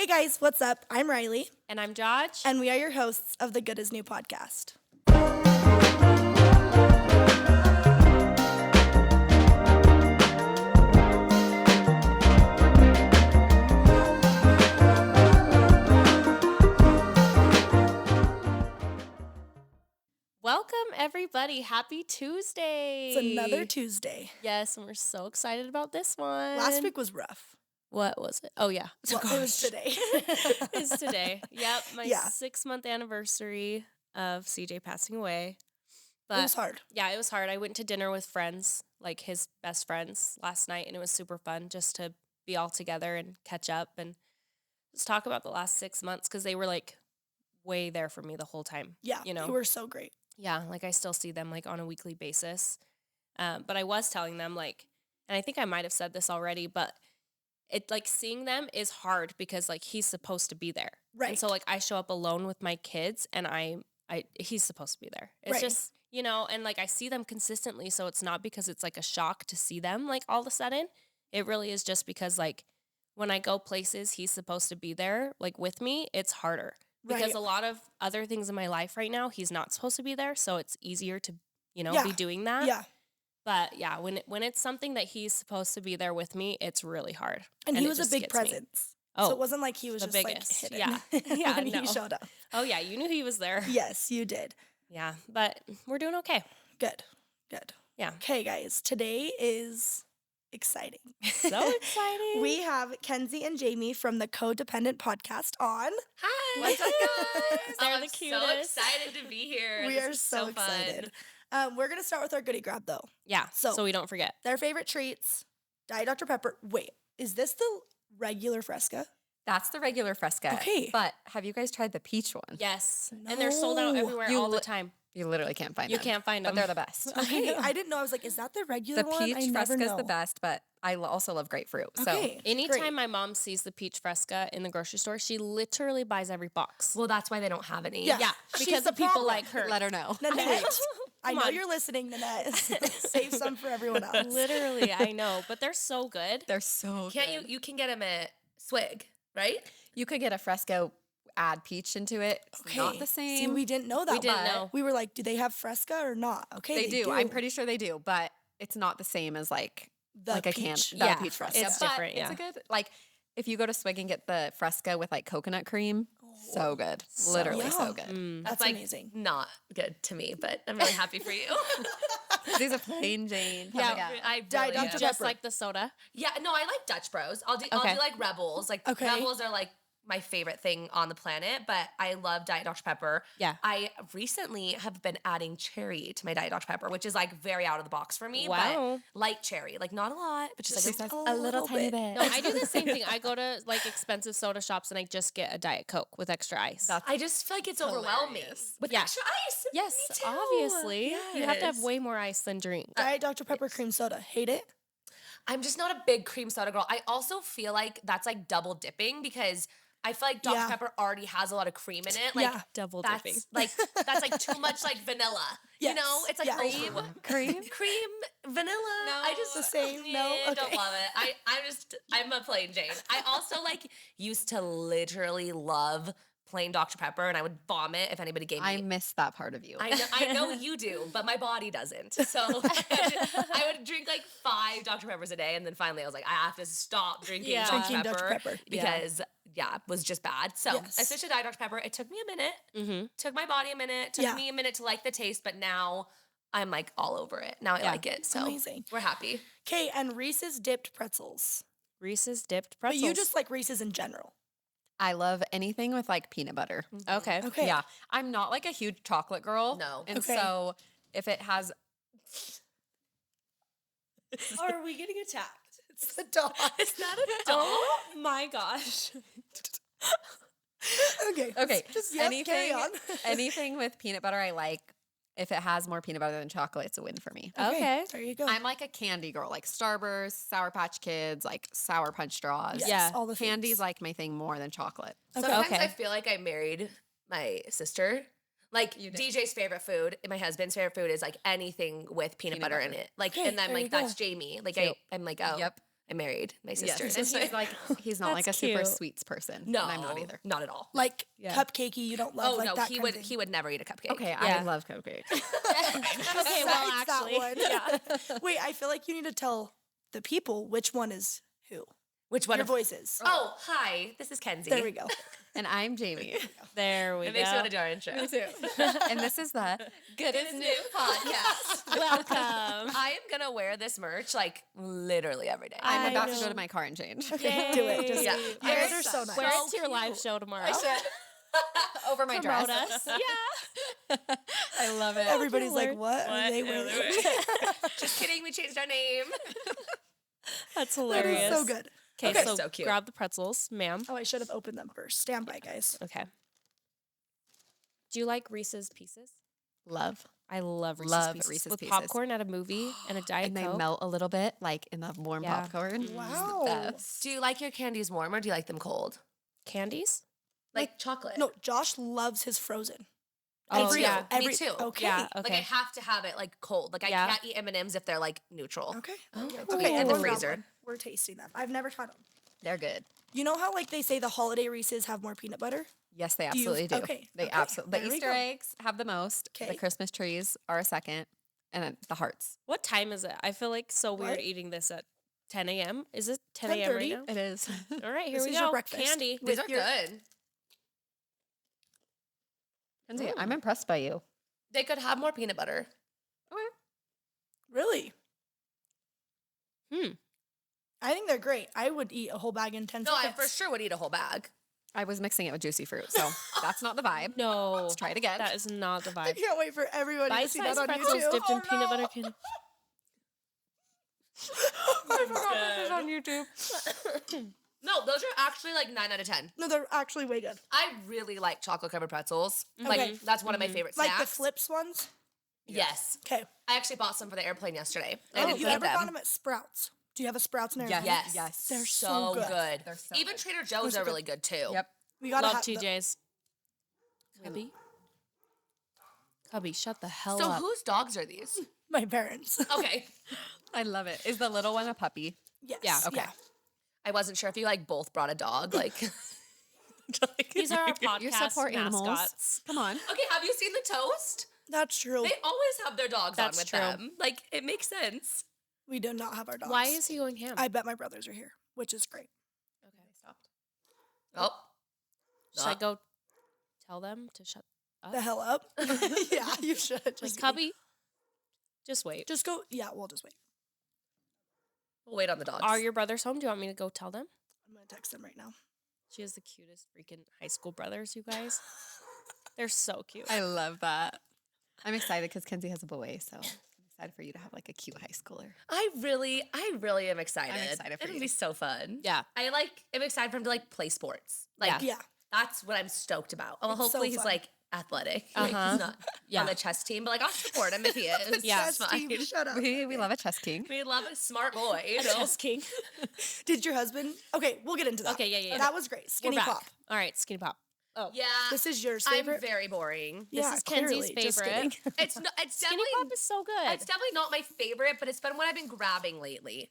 Hey guys, what's up? I'm Rylee. And I'm Jaja. And we are your hosts of the Good Is New podcast. Welcome, everybody. Happy Tuesday. It's another Tuesday. Yes, and we're so excited about this one. Last week was rough. What was it? Oh, yeah. Well, it was today. It's today. Yep, my 6-month anniversary of CJ passing away. But it was hard. Yeah, it was hard. I went to dinner with friends, like his best friends, last night, and it was super fun just to be all together and catch up and just talk about the last 6 months because they were, like, way there for me the whole time. Yeah, you know? They were so great. Yeah, like I still see them like on a weekly basis. But I was telling them like, and I think I might have said this already, but it like seeing them is hard because like he's supposed to be there. Right. And so like I show up alone with my kids and he's supposed to be there. It's just, you know, and like I see them consistently. So it's not because it's like a shock to see them like all of a sudden. It really is just because like when I go places, he's supposed to be there like with me. It's harder. Because a lot of other things in my life right now, he's not supposed to be there, so it's easier to, you know, be doing that. Yeah. But yeah, when it's something that he's supposed to be there with me, it's really hard. And he was a big presence. So it wasn't like he was just biggest. like hidden. Yeah. When he showed up. Oh yeah, you knew he was there. Yes, you did. Yeah, but we're doing okay. Good. Yeah. Okay, guys. Today is exciting. So exciting. We have Kenzie and Jamee from the Codependent podcast on. Hi. What's up, guys? They're the I'm cutest. so excited to be here. We are so excited. We're going to start with our goodie grab, though. Yeah, so we don't forget. Their favorite treats, Diet Dr. Pepper. Wait, is this the regular Fresca? That's the regular Fresca. Okay. But have you guys tried the peach one? Yes. No. And they're sold out everywhere all the time. You literally can't find them. You can't find them. But they're the best. Okay, I didn't know. I was like, is that the regular one? The peach Fresca is the best, but I also love grapefruit. Okay. So anytime my mom sees the peach Fresca in the grocery store, she literally buys every box. Well, that's why they don't have any. Yeah, because the people like her. Let her know. Nanette, I know you're listening, Nanette. Save some for everyone else. Literally, I know, but they're so good. They're so good. You can get them at Swig, right? You could get a Fresco, add peach into it. It's Okay. not the same. See, we didn't know that. We didn't know. We were like, do they have Fresca or not? Okay, They do. I'm pretty sure they do, but it's not the same as like The a can. peach. The peach Fresca. It's But different, It's a good, like, if you go to Swig and get the Fresca with like coconut cream, so good. Literally so good. That's like, amazing. Not good to me, but I'm really happy for you. These are plain Jane. Yeah, I Diet really Dr. am. just Pepper. like the soda. Yeah, no, I like Dutch Bros. I'll do Okay. like Rebels. Like Okay. Rebels are like my favorite thing on the planet, but I love Diet Dr. Pepper. Yeah. I recently have been adding cherry to my Diet Dr. Pepper, which is like very out of the box for me. Wow. But light cherry, like not a lot, but just like a little tiny bit. No, I do the same thing. I go to like expensive soda shops and I just get a Diet Coke with extra ice. I just feel like it's overwhelming with Yeah. extra ice. Yes, Me too. obviously. You have to have Yes. way more ice than drink. Diet Dr. Pepper cream soda. Hate it? I'm just not a big cream soda girl. I also feel like that's like double dipping because I feel like Dr. Yeah. Pepper already has a lot of cream in it. Like Yeah. Double that's dipping. that's like too much like vanilla. You Yes. know? It's like Yeah. cream, vanilla. No, I just the same. No? yeah, don't Okay. love it. I'm a plain Jane. I also like used to literally love plain Dr. Pepper and I would vomit if anybody gave me I miss that part of you. I know you do, but my body doesn't. So I would drink like 5 Dr. Peppers a day, and then finally I was like, I have to stop drinking, Yeah. Dr. Drinking Pepper, Dr. Pepper. because it was just bad. So Yes. I switched to Diet Dr. Pepper. It took me a minute. Mm-hmm. Took my body a minute. Took me a minute to like the taste, but now I'm like all over it. Now I like it. So Amazing. we're happy. Okay, and Reese's dipped pretzels. Reese's dipped But pretzels. you just like Reese's in general. I love anything with like peanut butter. Okay. Okay. Yeah. I'm not like a huge chocolate girl. No. And Okay. so if it has Are we getting attacked? It's the dog. Is that a dog? Oh my gosh. Okay. Okay, Just anything, carry on. anything with peanut butter I like. If it has more peanut butter than chocolate, it's a win for me. Okay. There you go. I'm like a candy girl, like Starburst, Sour Patch Kids, like Sour Punch Straws. Yes, Yeah. all the Candy's things. like my thing more than chocolate. Sometimes Okay. I feel like I married my sister. Like You did. DJ's favorite food, and my husband's favorite food is like anything with peanut butter in it. Like, Okay, and then there you like that's go. Jamie. Like Cute. I'm like, oh, Yep. I married my sister. Yes. And he's not like a That's super cute. sweets person. No, And I'm not either. Not at all. Like Yeah. cupcakey, you don't love Oh like no, that he kind would of thing. he would never eat a cupcake. Okay, Yeah. I love cupcakes. Okay, well, Besides that actually, one. yeah. Wait, I feel like you need to tell the people which one is who. Which one? Your voices. Oh, hi. This is Kenzie. There we go. And I'm Jamie. There we It go. makes me want to do our intro. Me too. And this is the Good as new podcast. Welcome. I am gonna wear this merch like literally every day. I'm I about to know. go to my car and change. Okay, do it. Just, Yeah. You I'm guys are so nice. Wear it to So your live cute. show tomorrow. I should. Over my Promote dress. us. Yeah. I love it. Everybody's like, Lord. what are they wearing? Just kidding. We changed our name. That's That hilarious. is so good. Okay, Okay. so, So cute. grab the pretzels, ma'am. Oh, I should have opened them first. Stand by, guys. Okay. Do you like Reese's Pieces? Love. I love Reese's Love Pieces. Reese's With Pieces. popcorn at a movie and a Diet And they Coke. melt a little bit, like in the warm Yeah. popcorn. Wow. Best. Do you like your candies warm or do you like them cold? Candies? Like chocolate. No, Josh loves his frozen. Oh, Every- yeah. every- Me too. Okay. Yeah, Like I okay. have to have it like cold. Like I Yeah. can't eat M&Ms if they're like neutral. Okay. Oh, Okay. cool. Okay. In the everyone grab freezer. one. We're tasting them. I've never tried them. They're good. You know how like they say the holiday Reese's have more peanut butter? Yes, they Do you- absolutely do. okay, They okay, absolutely. The there we Easter go. eggs have the most. Okay. The Christmas trees are a second, and then the hearts. What time is it? I feel like so weird What? eating this at 10 a.m. Is it 10 a.m. right 10:30? now? It is. All right, here This we is your go. breakfast. Candy. These With are your- good. Kenzie, I'm impressed by you. They could have more peanut butter. Really? Hmm. I think they're great. I would eat a whole bag in 10 No, I seconds. for sure would eat a whole bag. I was mixing it with juicy fruit, so that's not the vibe. No. Let's try it again. That is not the I vibe. can't wait for everybody to see that Bite-sized on pretzels YouTube. dipped in Oh, peanut butter no. candy. I forgot this is on YouTube. No, those are actually like 9 out of 10. No, they're actually way good. I really like chocolate covered pretzels. Okay. Like that's one of my favorite Like snacks. the flips ones? Yes. Okay. I actually bought some for the airplane yesterday. I Oh, didn't you eat ever them. got them at Sprouts? Do you have a Sprouts in there? Yes. Yes. Yes. They're so So good. good. They're so Even good. Trader Joe's Those are are really good too. Yep. We gotta Love have TJ's. Cubby. Cubby, shut the hell So up. whose dogs are these? my parents. Okay. I love it. Is the little one a puppy? Yes. Yeah, okay. Yeah. I wasn't sure if you like both brought a dog. Like These are our podcast You support animals. mascots. Come on. Okay, have you seen the toast? That's true. They always have their dogs That's on with true. them. Like it makes sense. We do not have our dogs. Why is he going ham? I bet my brothers are here, which is great. okay. Stopped. Oh. Should I go tell them to shut up? The hell up. Yeah, you should. Like, Just, Cubby, just wait. just go. Yeah, we'll just wait. We'll wait on the dogs. Are your brothers home? Do you want me to go tell them? I'm going to text them right now. She has the cutest freaking high school brothers, you guys. They're so cute. I love that. I'm excited because Kenzie has a boy, so I'm excited for you to have like a cute high schooler. I really am excited. I'm excited for It'll you. be so fun. Yeah. I'm excited for him to like play sports. Like Yeah. that's what I'm stoked about. Well, It's so hopefully he's fun. like athletic. Like, Uh-huh. he's not Yeah. on the chess team, but like I'll support him if he is. Yeah. It's Chess fine. team, shut up. We love a chess king. We love a smart boy. You know? Chess king. Did your husband? Okay, we'll get into that. Okay, yeah. That was great. We're Skinny back. pop. All right, skinny pop. Oh. Yeah. This is yours I'm favorite. very boring. This Yeah, is Kenzie's clearly. Just favorite. kidding. It's no, it's Skinny definitely pop is so good. it's definitely not my favorite, but it's been what I've been grabbing lately.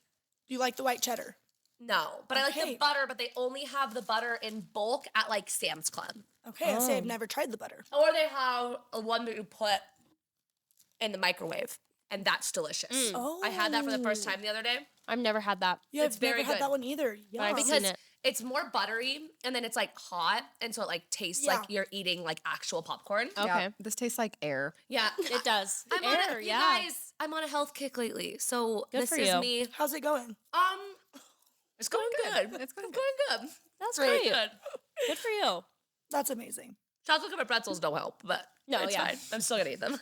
You like the white cheddar? No, but I like Okay. the butter, but they only have the butter in bulk at like Sam's Club. Okay, I say I've Oh. never tried the butter. Or they have a one that you put in the microwave, and that's delicious. Oh. I had that for the first time the other day. I've never had that. Yeah, It's I've never very had good. that one either. Yeah. I've Because seen it. it's more buttery, and then it's like hot, and so it like tastes like Yeah. you're eating like actual popcorn. Okay. Yeah, this tastes like air. Yeah, It does. I'm on Air, a, you yeah. guys, I'm on a health kick lately, so Good this for is you. me. How's it going? It's going good. It's going It's going good. That's Great. great. Good. Good for you. That's amazing. Chocolate covered pretzels don't help, but No, it's yeah. fine. I'm still gonna eat them.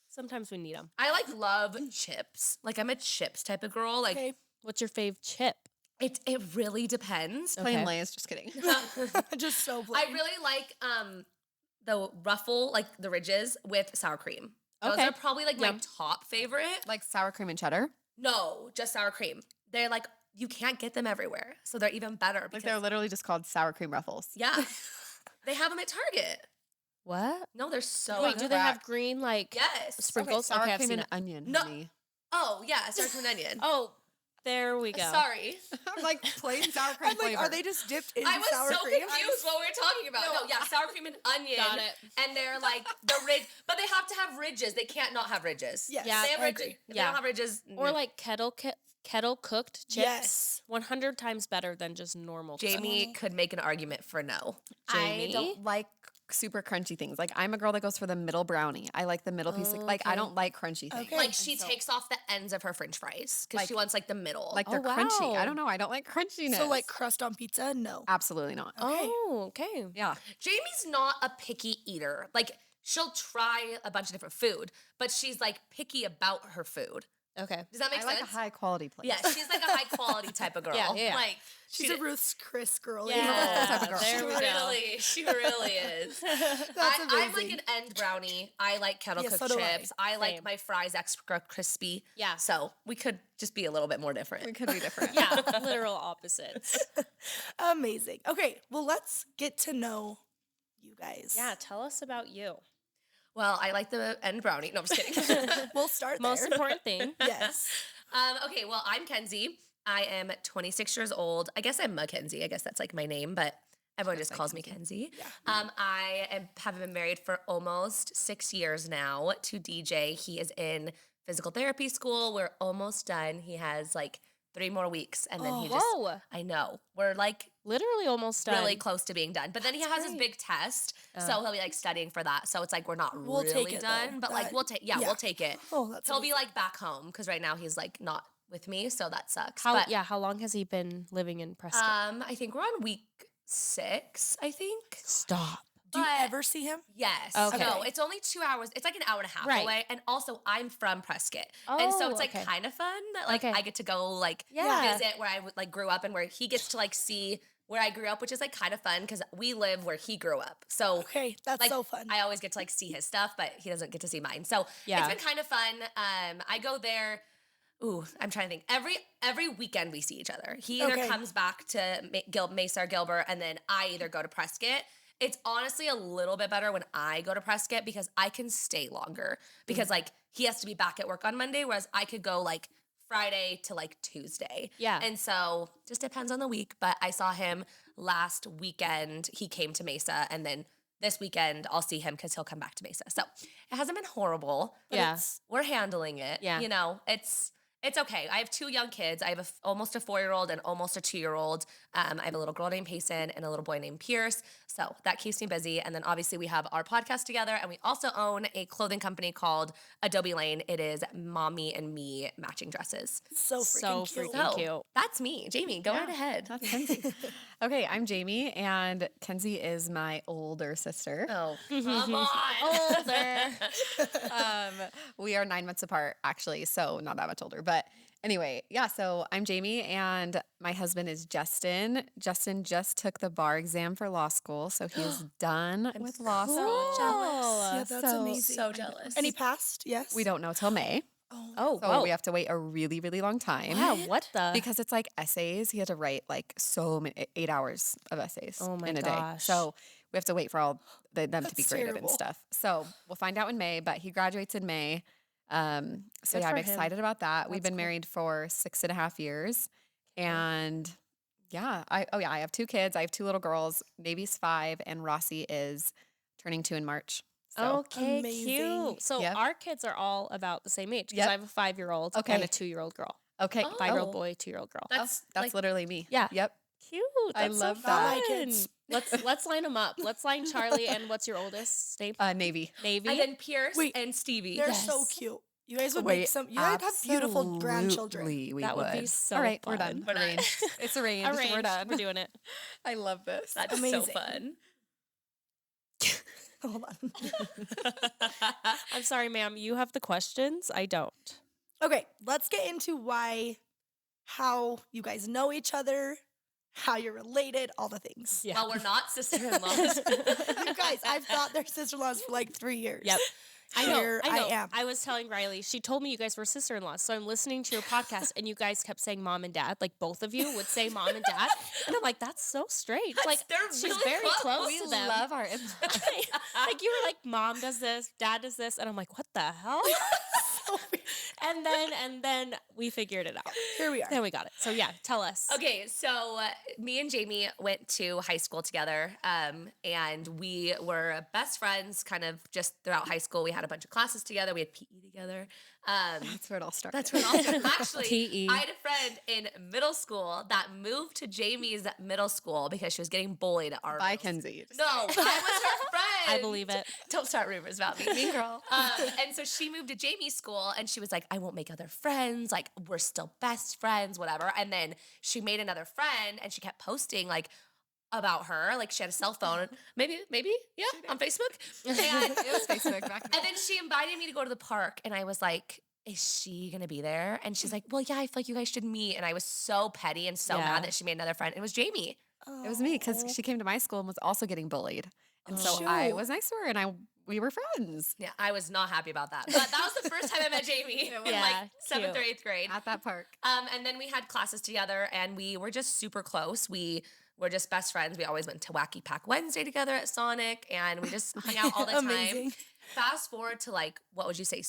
Sometimes we need them. I like love chips. Like I'm a chips type of girl. Like Okay. What's your fave chip? it really depends. Plain Okay. Lay's, just kidding. Just so plain. I really like the ruffle, like the ridges with sour cream. Those Okay. are probably like my Yum. top favorite. Like sour cream and cheddar. No, just sour cream. They're like you can't get them everywhere, so they're even better. Like Because, they're literally just called sour cream ruffles. yeah, they have them at Target. What? No, they're so Wait, good. do they have green like Yes. sprinkles? Sour Okay, I've cream seen and it. onion, No. honey. Oh yeah, sour cream and onion. Oh, There we go. Sorry. I'm like plain sour cream I'm like, flavor. are they just dipped in I was sour so cream? confused what we were talking about. No, yeah, sour cream and onion. Got it. And they're like the ridge, but they have to have ridges. They can't not have ridges. Yes, Yeah, They have I ridges. agree. If they don't have ridges. Or like kettle cooked chips. Yes. 100 times better than just normal chips. Jamie could make an argument for no. I don't like super crunchy things. Like I'm a girl that goes for the middle brownie. I like the middle piece. Like I don't like crunchy things. Okay. Like she takes off the ends of her French fries because Like- she wants like the middle. Like they're Oh, crunchy. wow. I don't know. I don't like crunchiness. So like crust on pizza? No. absolutely not. Oh, okay. Yeah. Jamie's not a picky eater. Like she'll try a bunch of different food, but she's like picky about her food. Okay. Does that make I sense? like a high quality place. Yeah, she's like a high quality type of girl. Yeah. Like She's a Ruth's Chris girl. you Yeah, know? type of girl. there we go. She really is. That's I'm like amazing. an end brownie. I like kettle Yeah, cooked so do I. chips. I like Same. my fries extra crispy. Yeah. So we could just be a little bit more different. We could be different. Yeah, literal opposites. Amazing. Okay, well, let's get to know you guys. Yeah, tell us about you. Well, I like the end brownie. No, I'm just kidding. We'll start Most there. important thing. Yes. Okay, well, I'm Kenzie. I am 26 years old. I guess I'm Mackenzie. I guess that's like my name, but everyone just calls me Kenzie. Have been married for almost 6 years now to DJ. He is in physical therapy school. We're almost done. He has like 3 more weeks, and then he just. Whoa. I know we're like Literally almost done. really close to being done. But then he has his big test, so he'll be like studying for that. So it's like we're not We'll really take it, done, though. but like That- we'll take yeah. we'll take it. Oh, that's He'll be amazing. like back home because right now he's like not with me, so that sucks. How but, how long has he been living in Preston? I think we're on week 6. I think. Stop. Do you but- ever see him? Yes. Okay. No, it's only 2 hours. It's like an hour and a half Right. away. And also, I'm from Prescott, and so Oh, it's like okay. kind of fun that like Okay. I get to go like Yeah. visit where I like grew up and where he gets to like see where I grew up, which is like kind of fun because we live where he grew up. So Okay, that's like so fun. I always get to like see his stuff, but he doesn't get to see mine. So Yeah. it's been kind of fun. I go there. Ooh, I'm trying to think. Every weekend we see each other. He either Okay. comes back to Mesa or Gilbert, and then I either go to Prescott. It's honestly a little bit better when I go to Prescott because I can stay longer because like he has to be back at work on Monday, whereas I could go like Friday to like Tuesday. Yeah. And so just depends on the week. But I saw him last weekend. He came to Mesa, and then this weekend I'll see him because he'll come back to Mesa. So it hasn't been horrible. But Yeah. we're handling it. Yeah. You know, it's okay. I have 2 young kids. I have almost a 4-year-old and almost a 2-year-old. I have a little girl named Payson and a little boy named Pierce. So that keeps me busy. And then obviously we have our podcast together, and we also own a clothing company called Adobe Lane. It is Mommy and Me matching dresses. so freaking cute. freaking So cute. that's me. Jamie, go right ahead. That's Kenzie. Okay, I'm Jamie, and Kenzie is my older sister. Oh, come on. We are 9 months apart, actually, so not that much older. But anyway, yeah, so I'm Jamie, and my husband is Justin. Justin just took the bar exam for law school, so he is done with law school. Yeah, that's So- amazing. So jealous. And he passed, yes? We don't know till May, Oh, so whoa. we have to wait a really, really long time. Yeah, what the? Because it's like essays. He had to write like so many 8 hours of essays Oh my in a day. gosh. So we have to wait for all them to be That's graded terrible. and stuff. So we'll find out in May, but he graduates in May. So Good yeah, I'm for him. excited about that. We've That's been cool. married for 6.5 years. And yeah, I have 2 kids. I have 2 little girls. Navy's 5 and Rossi is turning 2 in March. So Okay, Amazing. cute. So Yep. our kids are all about the same age because Yep. I have a 5-year-old Okay. and a 2-year-old girl. okay. Oh. 5-year-old boy, 2-year-old girl. That's That's like, literally me. Yeah. Yep. Cute. I That's love so that. My fun. kids. Let's line them up. Let's line Charlie and what's your oldest name? Navy. Navy. and then Pierce Wait, and Stevie. They're so cute. You guys would Wait, make some. You guys have beautiful grandchildren. absolutely we That would be so All right, we're fun. done. We're done. Arranged. It's arranged. Arranged. We're done. We're doing it. I love this. That's so Amazing. fun. Hold on. I'm sorry, ma'am. You have the questions. I don't. Okay, let's get into how you guys know each other, how you're related, all the things. Yeah. Well, we're not sister-in-laws. You guys, I've thought they're sister-in-laws for like 3 years. Yep. Here I know. I am. I was telling Rylee, she told me you guys were sister-in-laws. So I'm listening to your podcast and you guys kept saying mom and dad. Like both of you would say mom and dad. And I'm like, that's so strange. Like they're she's really very close We to them. love our in-laws. Like you were like, mom does this, dad does this. And I'm like, what the hell? And then we figured it out. Here we are. Then we got it. So yeah, tell us. Okay, so me and Jamie went to high school together, and we were best friends kind of just throughout high school. We had a bunch of classes together. We had PE together. That's where it all started. That's where it all started. Actually, PE. I had a friend in middle school that moved to Jamie's middle school because she was getting bullied at our Bye, middle Kenzie. No, I was her friend. I believe it. Don't start rumors about me. Mean girl. And so she moved to Jamie's school and she was like, I won't make other friends. Like, we're still best friends, whatever. And then she made another friend and she kept posting like about her. Like, she had a cell phone. Maybe, yeah, on Facebook. And, It was Facebook back and then she invited me to go to the park. And I was like, is she going to be there? And she's like, well, yeah, I feel like you guys should meet. And I was so petty and so mad that she made another friend. It was Jamie. It was me because she came to my school and was also getting bullied. And so I was nice to her and we were friends. Yeah, I was not happy about that. But that was the first time I met Jamie in like 7th or 8th grade. At that park. And then we had classes together and we were just super close. We were just best friends. We always went to Wacky Pack Wednesday together at Sonic and we just hung out all the time. Fast forward to like, what would you say,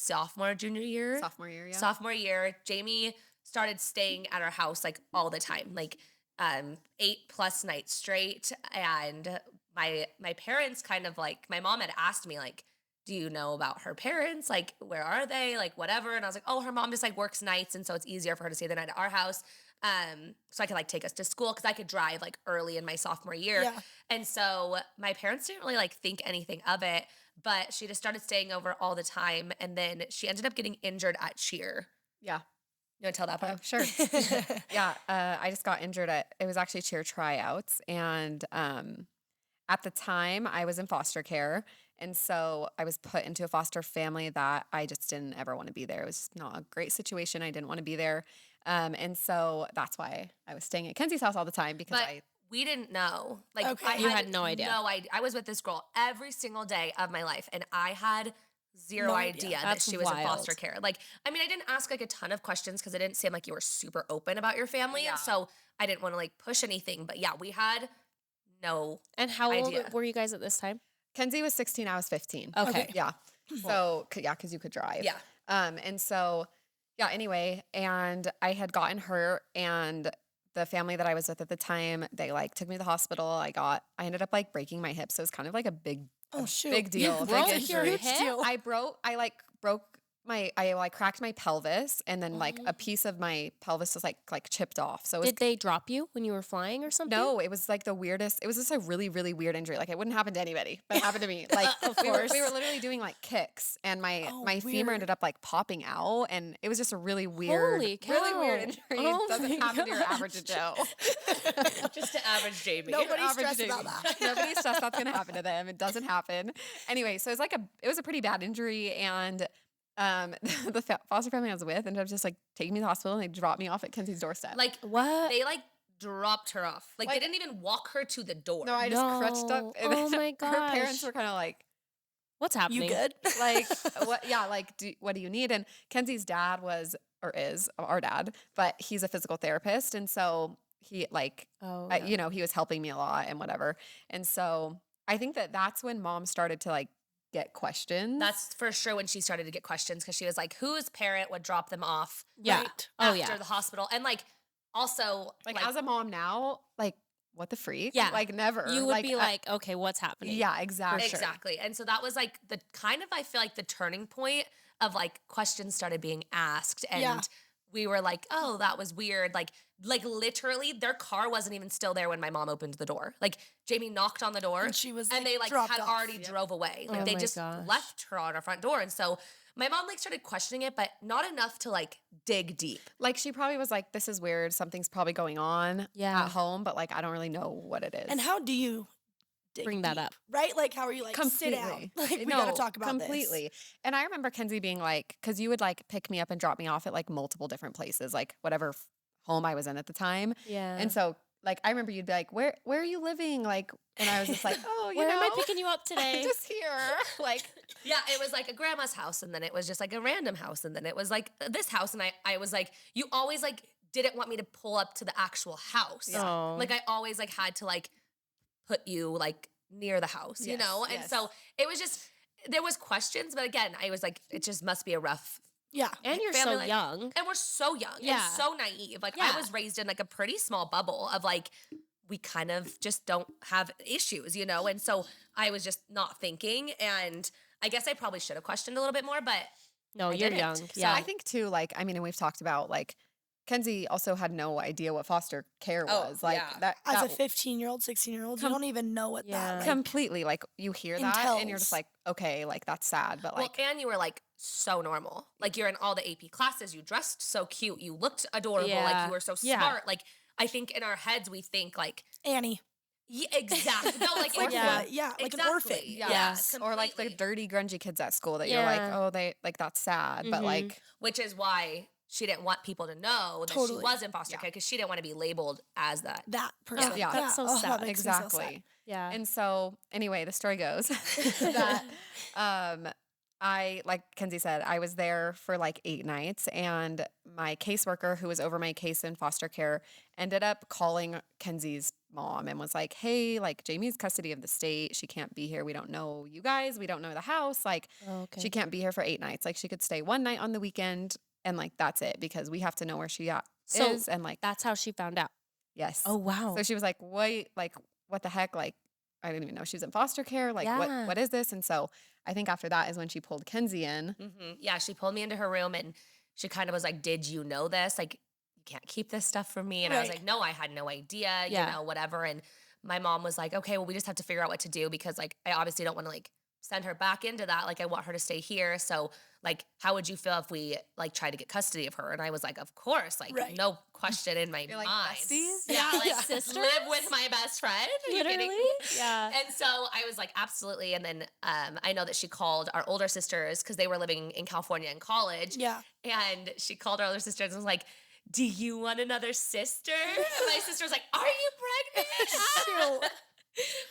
junior year? Sophomore year, yeah. Sophomore year, Jamie started staying at our house like all the time, like 8+ nights straight. And my parents kind of like, my mom had asked me like, do you know about her parents? Like, where are they? Like, whatever. And I was like, oh, her mom just like works nights. And so it's easier for her to stay the night at our house. So I could like take us to school because I could drive like early in my sophomore year. Yeah. And so my parents didn't really like think anything of it, but she just started staying over all the time. And then she ended up getting injured at cheer. Yeah. You want to tell that part? Sure. Yeah. I just got injured it was actually cheer tryouts. And at the time I was in foster care. And so I was put into a foster family that I just didn't ever want to be there. It was just not a great situation. I didn't want to be there. And so that's why I was staying at Kenzie's house all the time because we didn't know. Like, you had no idea. No idea. I was with this girl every single day of my life, and I had zero idea that she was in foster care. Like, I mean, I didn't ask like a ton of questions because it didn't seem like you were super open about your family, and so I didn't want to like push anything. But yeah, we had no. And how old were you guys at this time? Kenzie was 16. I was 15. Okay. Yeah. So yeah, because you could drive. Yeah. And so yeah. Anyway, and I had gotten hurt and the family that I was with at the time, they like took me to the hospital. I ended up like breaking my hip. So it was kind of like a big deal. Broke your hip? I cracked my pelvis and then like a piece of my pelvis was like chipped off. So did they drop you when you were flying or something? No, it was like the weirdest. It was just a really, really weird injury. Like it wouldn't happen to anybody, but it happened to me. Like we were literally doing like kicks and my femur ended up like popping out and it was just a really weird, really weird injury. It doesn't happen to your average Joe. Just to average Jamie. Nobody's stressed about that. Nobody's stressed that's going to happen to them. It doesn't happen. Anyway, so it was a pretty bad injury and the foster family I was with ended up just like taking me to the hospital and they dropped me off at Kenzie's doorstep. Like what? They like dropped her off. Like they didn't even walk her to the door. No, I just crutched up. And oh my gosh. Her parents were kind of like, what's happening? You good? Like, what? Yeah, like, what do you need? And Kenzie's dad is our dad, but he's a physical therapist. And so he like, he was helping me a lot and whatever. And so I think that's when mom started to like, get questions. That's for sure when she started to get questions because she was like, whose parent would drop them off after the hospital? And like also like as a mom now, like what the freak? Yeah. Like never. You would be like, okay, what's happening? Yeah, exactly. Exactly. And so that was like the kind of I feel like the turning point of like questions started being asked and we were like, oh, that was weird. Like literally their car wasn't even still there when my mom opened the door. Like Jamie knocked on the door and she was and they like had already drove away. Like they just left her on our front door. And so my mom like started questioning it, but not enough to like dig deep. Like she probably was like, this is weird. Something's probably going on at home, but like I don't really know what it is. And how do you bring that up? Right? Like how are you like, sit down? Like we gotta talk about completely. This. And I remember Kenzie being like, because you would like pick me up and drop me off at like multiple different places, like whatever home I was in at the time. Yeah. And so like I remember you'd be like, where are you living? Like, and I was just like, oh, where am I picking you up today? Just here. Like yeah, it was like a grandma's house and then it was just like a random house and then it was like this house and I was like, you always like didn't want me to pull up to the actual house. Yeah. Oh. Like I always like had to like put you like near the house, you know? And so it was just, there was questions, but again, I was like, it just must be a rough Yeah. And you're family so life. young. And we're so young Yeah. and so naive. Like Yeah. I was raised in like a pretty small bubble of like, we kind of just don't have issues, you know? And so I was just not thinking. And I guess I probably should have questioned a little bit more, but No, I you're didn't. young. So Yeah. I think too, like, I mean, and we've talked about like Kenzie also had no idea what foster care Oh, was. Like yeah. As a that 15-year-old, 16-year-old, you don't even know what Yeah. that like, completely like you hear that and you're just entails. like, okay, like that's sad, but like well, and you were like so normal. Like you're in all the AP classes. You dressed so cute. You looked adorable. Like Yeah. you were so Yeah. smart. Like I think in our heads we think like, Annie. yeah, exactly. No, like, Like Yeah. what? Yeah, like exactly. an orphan. Yeah. or like the completely. dirty grungy kids at school that you're like, Yeah. oh, they like that's sad, but Mhm. like Which is why she didn't want people to know that Totally. she was in foster care because she didn't want to be labeled as that. That person. Yeah. That's so Oh, sad. that makes me so sad. exactly. Yeah. And so anyway, the story goes that I, like Kenzie said, I was there for like 8 nights, and my caseworker who was over my case in foster care ended up calling Kenzie's mom and was like, hey, like Jamie's custody of the state. She can't be here. We don't know you guys. We don't know the house. Like Oh, okay. she can't be here for 8 nights. Like she could stay 1 night on the weekend and like that's it because we have to know where she So is. And like, That's how she found out. yes. Oh, wow. So she was like, wait, like, what the heck? Like, I didn't even know she was in foster care. Like, Yeah. what is this? And so I think after that is when she pulled Kenzie in. Yeah, she pulled me into her room and she kind of was like, did you know this? Like, you can't keep this stuff from me. And I was Right. like, no, I had no idea, Yeah. you know, whatever. And my mom was like, okay, well, we just have to figure out what to do because like, I obviously don't want to like send her back into that. Like, I want her to stay here. So like, how would you feel if we like try to get custody of her? And I was like, of course, like Right. no question in my You're like, mind. besties? Yeah, like Yeah. Sisters? live with my best friend. Are you kidding Literally? me? Yeah. And so I was like, absolutely. And then I know that she called our older sisters because they were living in California in college. Yeah. And she called our older sisters and was like, do you want another sister? And my sister was like, are you pregnant?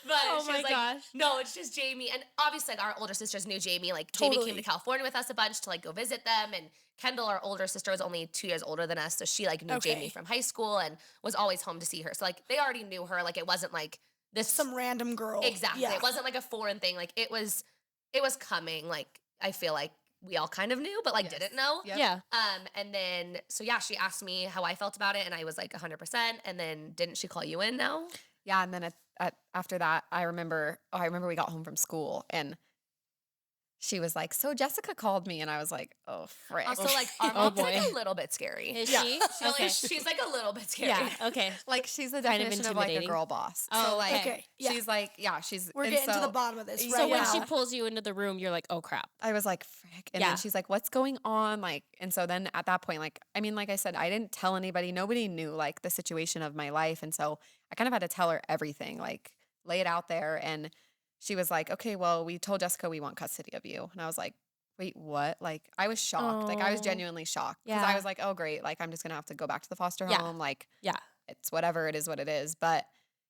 But Oh she my was like, gosh. no, it's just Jamie. And obviously, like, our older sisters knew Jamie. Like, Jamie came Totally. to California with us a bunch to like go visit them. And Kendall, our older sister, was only 2 years older than us. So she like knew Okay. Jamie from high school and was always home to see her. So like they already knew her. Like it wasn't like this Some random girl. Exactly. Yeah. It wasn't like a foreign thing. Like it was coming. Like I feel like we all kind of knew, but like Yes. didn't know. Yep. Yeah. And then so yeah, she asked me how I felt about it, and I was like 100%. And then didn't she call you in now? Yeah. And then after that, I remember we got home from school and she was like, so Jessica called me. And I was like, oh, frick. Also, like our Oh, mom's like boy. a little bit scary. Is Yeah. she? Okay. She's like a little bit scary. Yeah. Okay. like she's the Kind of definition of like a intimidating. girl boss. Oh, so like, Okay. Yeah. she's like, yeah, she's. We're and getting to so the bottom of this So right So when now. she pulls you into the room, you're like, oh crap. I was like, frick. And Yeah. then she's like, what's going on? Like, and so then at that point, like, I mean, like I said, I didn't tell anybody. Nobody knew like the situation of my life. And so I kind of had to tell her everything, like lay it out there. And she was like, okay, well, we told Jessica we want custody of you. And I was like, wait, what? Like, I was shocked. Like, I was Oh. genuinely shocked because Yeah. I was like, oh, great. Like, I'm just going to have to go back to the foster Yeah. home. Like, Yeah. it's whatever. It is what it is. But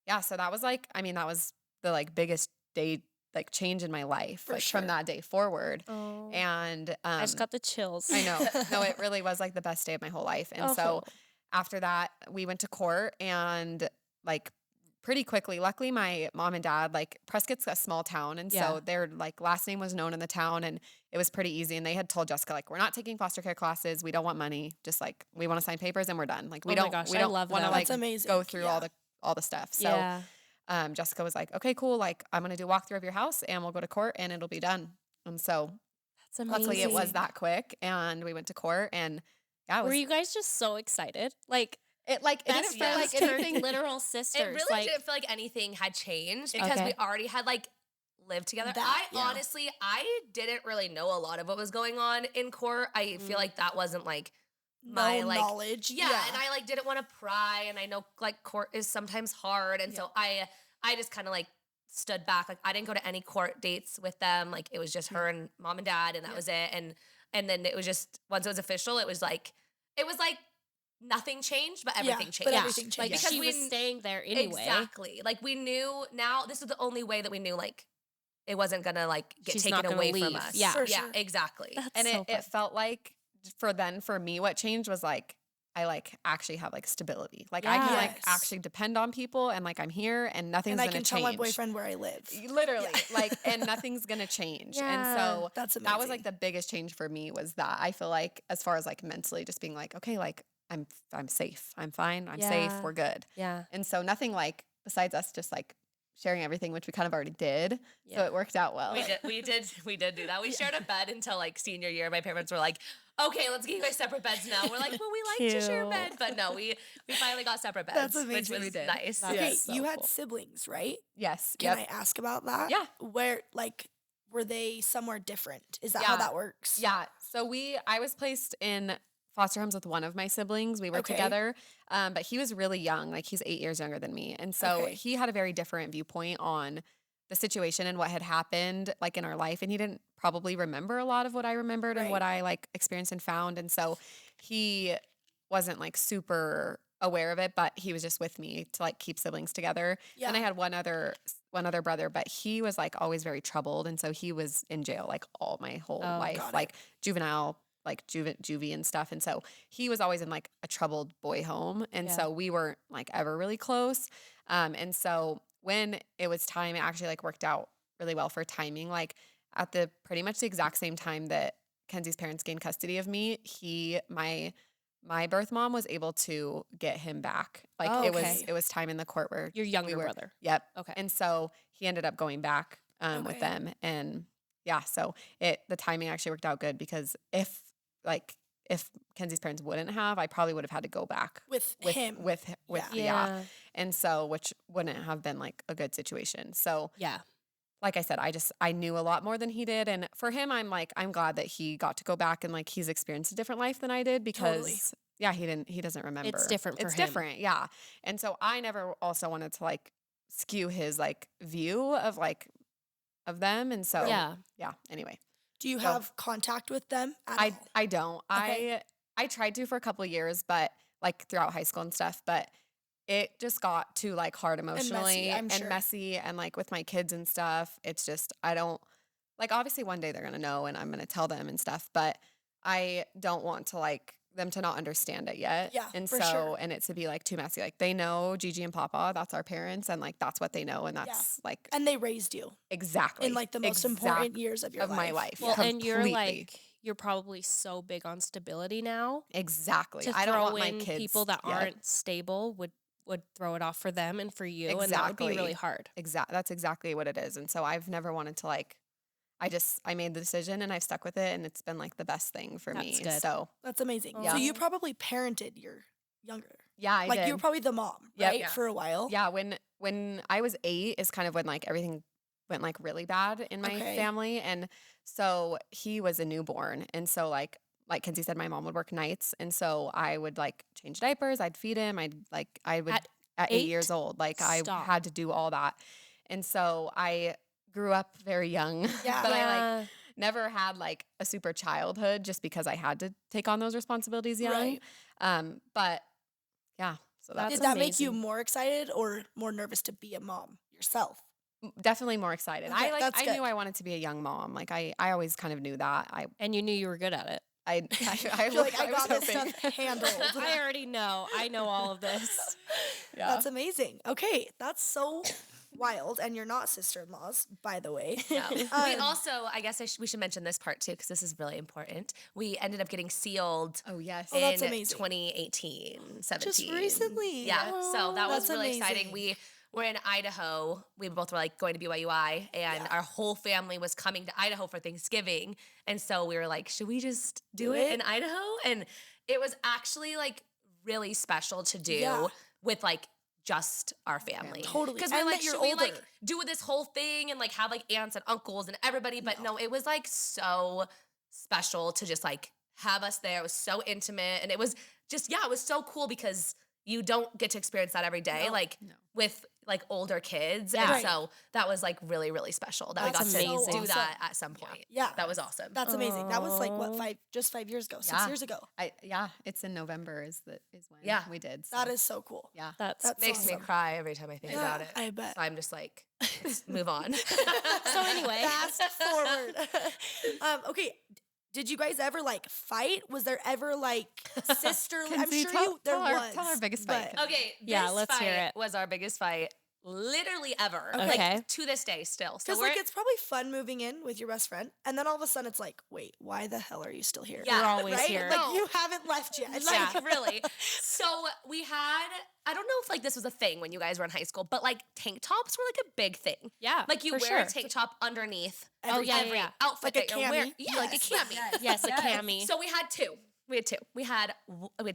yeah, so that was like, I mean, that was the like biggest day, like change in my life, For like sure. from that day forward. Oh. And I just got the chills. I know. No, it really was like the best day of my whole life. And so Oh. after that, we went to court and like pretty quickly, luckily my mom and dad, like Prescott's a small town. And Yeah. so their like last name was known in the town and it was pretty easy. And they had told Jessica, like, we're not taking foster care classes. We don't want money. Just like, we want to sign papers and we're done. Like, we Oh my don't, gosh, we I don't love want to that. like That's amazing. go through Yeah. all the stuff. So Yeah. Jessica was like, okay, cool. Like, I'm going to do a walkthrough of your house and we'll go to court and it'll be done. And so That's amazing. luckily it was that quick and we went to court and yeah, it was, Were you guys just so excited? Like, it like, it best didn't feel like friends turned anything. literal sisters. It really like, didn't feel like anything had changed because Okay. we already had like lived together. Yeah. Honestly, I didn't really know a lot of what was going on in court. I feel like that wasn't like my no like knowledge. yeah, and I like didn't want to pry, and I know like court is sometimes hard, and so I just kind of like stood back. Like I didn't go to any court dates with them. Like it was just her and mom and dad, and that was it. And then it was just once it was official, it was like nothing changed, but everything changed. but yeah, everything like changed. Because she we was staying there anyway. Exactly. Like we knew now this is the only way that we knew like it wasn't gonna like get She's taken not gonna away from leave. us. Yeah. For yeah, sure. exactly. That's And so it felt like for me, what changed was like, I like actually have like stability. Like I can like Yes. actually depend on people and like I'm here and nothing's And I going to can change. tell my boyfriend where I live. Literally, like, and nothing's going to change. And so That's that was amazing. like the biggest change for me was that I feel like as far as like mentally just being like, okay, like I'm safe. I'm fine. I'm safe. Yeah. We're good. Yeah. And so nothing like besides us just like sharing everything, which we kind of already did. So Yeah. it worked out well. We did do that. We shared a bed until like senior year. My parents were like, okay, let's get you guys separate beds now. We're like, well, we like to share a bed. But no, we finally got separate beds. That's Which amazing. was We did. nice. That's Okay, so you had cool. siblings, right? Yes. Can Yep. I ask about that? Yeah. Where, like, were they somewhere different? Is that how Yeah. that works? Yeah. So I was placed in foster homes with one of my siblings. We were Okay. together, but he was really young. Like he's 8 years younger than me. And so Okay. he had a very different viewpoint on the situation and what had happened like in our life. And he didn't probably remember a lot of what I remembered and Right. what I like experienced and found. And so he wasn't like super aware of it, but he was just with me to like keep siblings together. Yeah. And I had one other brother, but he was like always very troubled. And so he was in jail like all my whole Oh, life, got it. like juvenile, like juvie and stuff. And so he was always in like a troubled boy home. And Yeah. so we weren't like ever really close. And so when it was time, it actually like worked out really well for timing. Like at the pretty much the exact same time that Kenzie's parents gained custody of me, my birth mom was able to get him back. Like Oh, it okay. was time in the court where Your younger were- brother. Yep. Okay. And so he ended up going back with Okay. them, and yeah, so the timing actually worked out good because if Kenzie's parents wouldn't have, I probably would have had to go back With with him. yeah. And so which wouldn't have been like a good situation. So Yeah. like I said, I knew a lot more than he did. And for him, I'm glad that he got to go back and like he's experienced a different life than I did because Totally. yeah, he doesn't remember. different for It's him. different. Yeah. And so I never also wanted to like skew his like view of like of them. And so Yeah. anyway, Do you So- have contact with them at all? I don't. Okay. I tried to for a couple of years, but like throughout high school and stuff, but it just got too like hard emotionally I'm sure. messy and like with my kids and stuff. It's just I don't like obviously one day they're gonna know and I'm gonna tell them and stuff, but I don't want to like them to not understand it yet. Yeah, And for so sure. and it to be like too messy. Like they know Gigi and Papa, that's our parents, and like that's what they know, and that's like And they raised you exactly in like the most important years of your of life. my life. Well, and Completely. you're probably so big on stability now. Exactly. To I don't throw want my in kids people that yeah. aren't stable would throw it off for them and for you, and that would be Exactly. really hard. That's exactly what it is. And so I've never wanted to like I made the decision and I've stuck with it and it's been like the best thing for me. That's good. So That's amazing. Yeah. So you probably parented your younger. yeah, I like did. you were probably the mom, Yep. right? Yeah. For a while. Yeah, when I was 8 is kind of when like everything went like really bad in my Okay. family. And so he was a newborn. And so like Kenzie said, my mom would work nights. And so I would like change diapers, I'd feed him, I would At at 8 8? years old. Like Stop. I had to do all that. And so I grew up very young. Yeah. But I like never had like a super childhood just because I had to take on those responsibilities young. Right. But yeah, so that's Did that make you amazing. more excited or more nervous to be a mom yourself? definitely more excited. Okay, that's I good. knew I wanted to be a young mom. Like I always kind of knew that. And you knew you were good at it. I You're like, I was got this hoping. stuff handled. I already know. I know all of this. Yeah. That's amazing. Okay, that's so wild. And you're not sister-in-laws, by the way. No. We Um, also, I guess we should mention this part too, because this is really important. We ended up getting sealed Oh yes. Oh, that's in amazing. 2018, 17. Just recently. Yeah, so that was That's really exciting. amazing. We were in Idaho. We both were like going to BYUI, and Yeah. our whole family was coming to Idaho for Thanksgiving. And so we were like, should we just do Do it it? in Idaho? And it was actually like really special to do Yeah. with like just our family. Totally. Because And we're that like, you're should we like older. do this whole thing and like have like aunts and uncles and everybody? But no, it was like so special to just like have us there. It was so intimate. And it was just, yeah, it was so cool because you don't get to experience that every day, No. like No. with like older kids. Yeah. And Right. so that was like really, really special that That's we got to amazing. do that at some point. Yeah. That was awesome. That's amazing. That was like what, Aw. 5 years ago, 6 Yeah. years ago. It's in November is when Yeah. we did. So. That is so cool. yeah. That's Makes me awesome. cry every time I think Yeah, about it. I bet. So I'm just like, let's move on. So anyway. Fast forward. Okay. did you guys ever like fight? Was there ever like sisterly? I'm Kenzie, sure tell was. Tell our biggest fight. but- Okay, this Yeah, let's fight hear it. was our biggest fight literally ever. Okay. Like to this day still. So Because like it's probably fun moving in with your best friend, and then all of a sudden it's like, wait, why the hell are you still here? Yeah. We're always right? here. Like No. you haven't left yet. like really. So we had, I don't know if like this was a thing when you guys were in high school, but like tank tops were like a big thing. Yeah, Like you for wear sure. a tank top underneath Oh, yeah, every yeah. outfit Like a that you're wearing. cami. Yeah, like a Yes. cami. Yes, a cami. So we had two. We had two. We had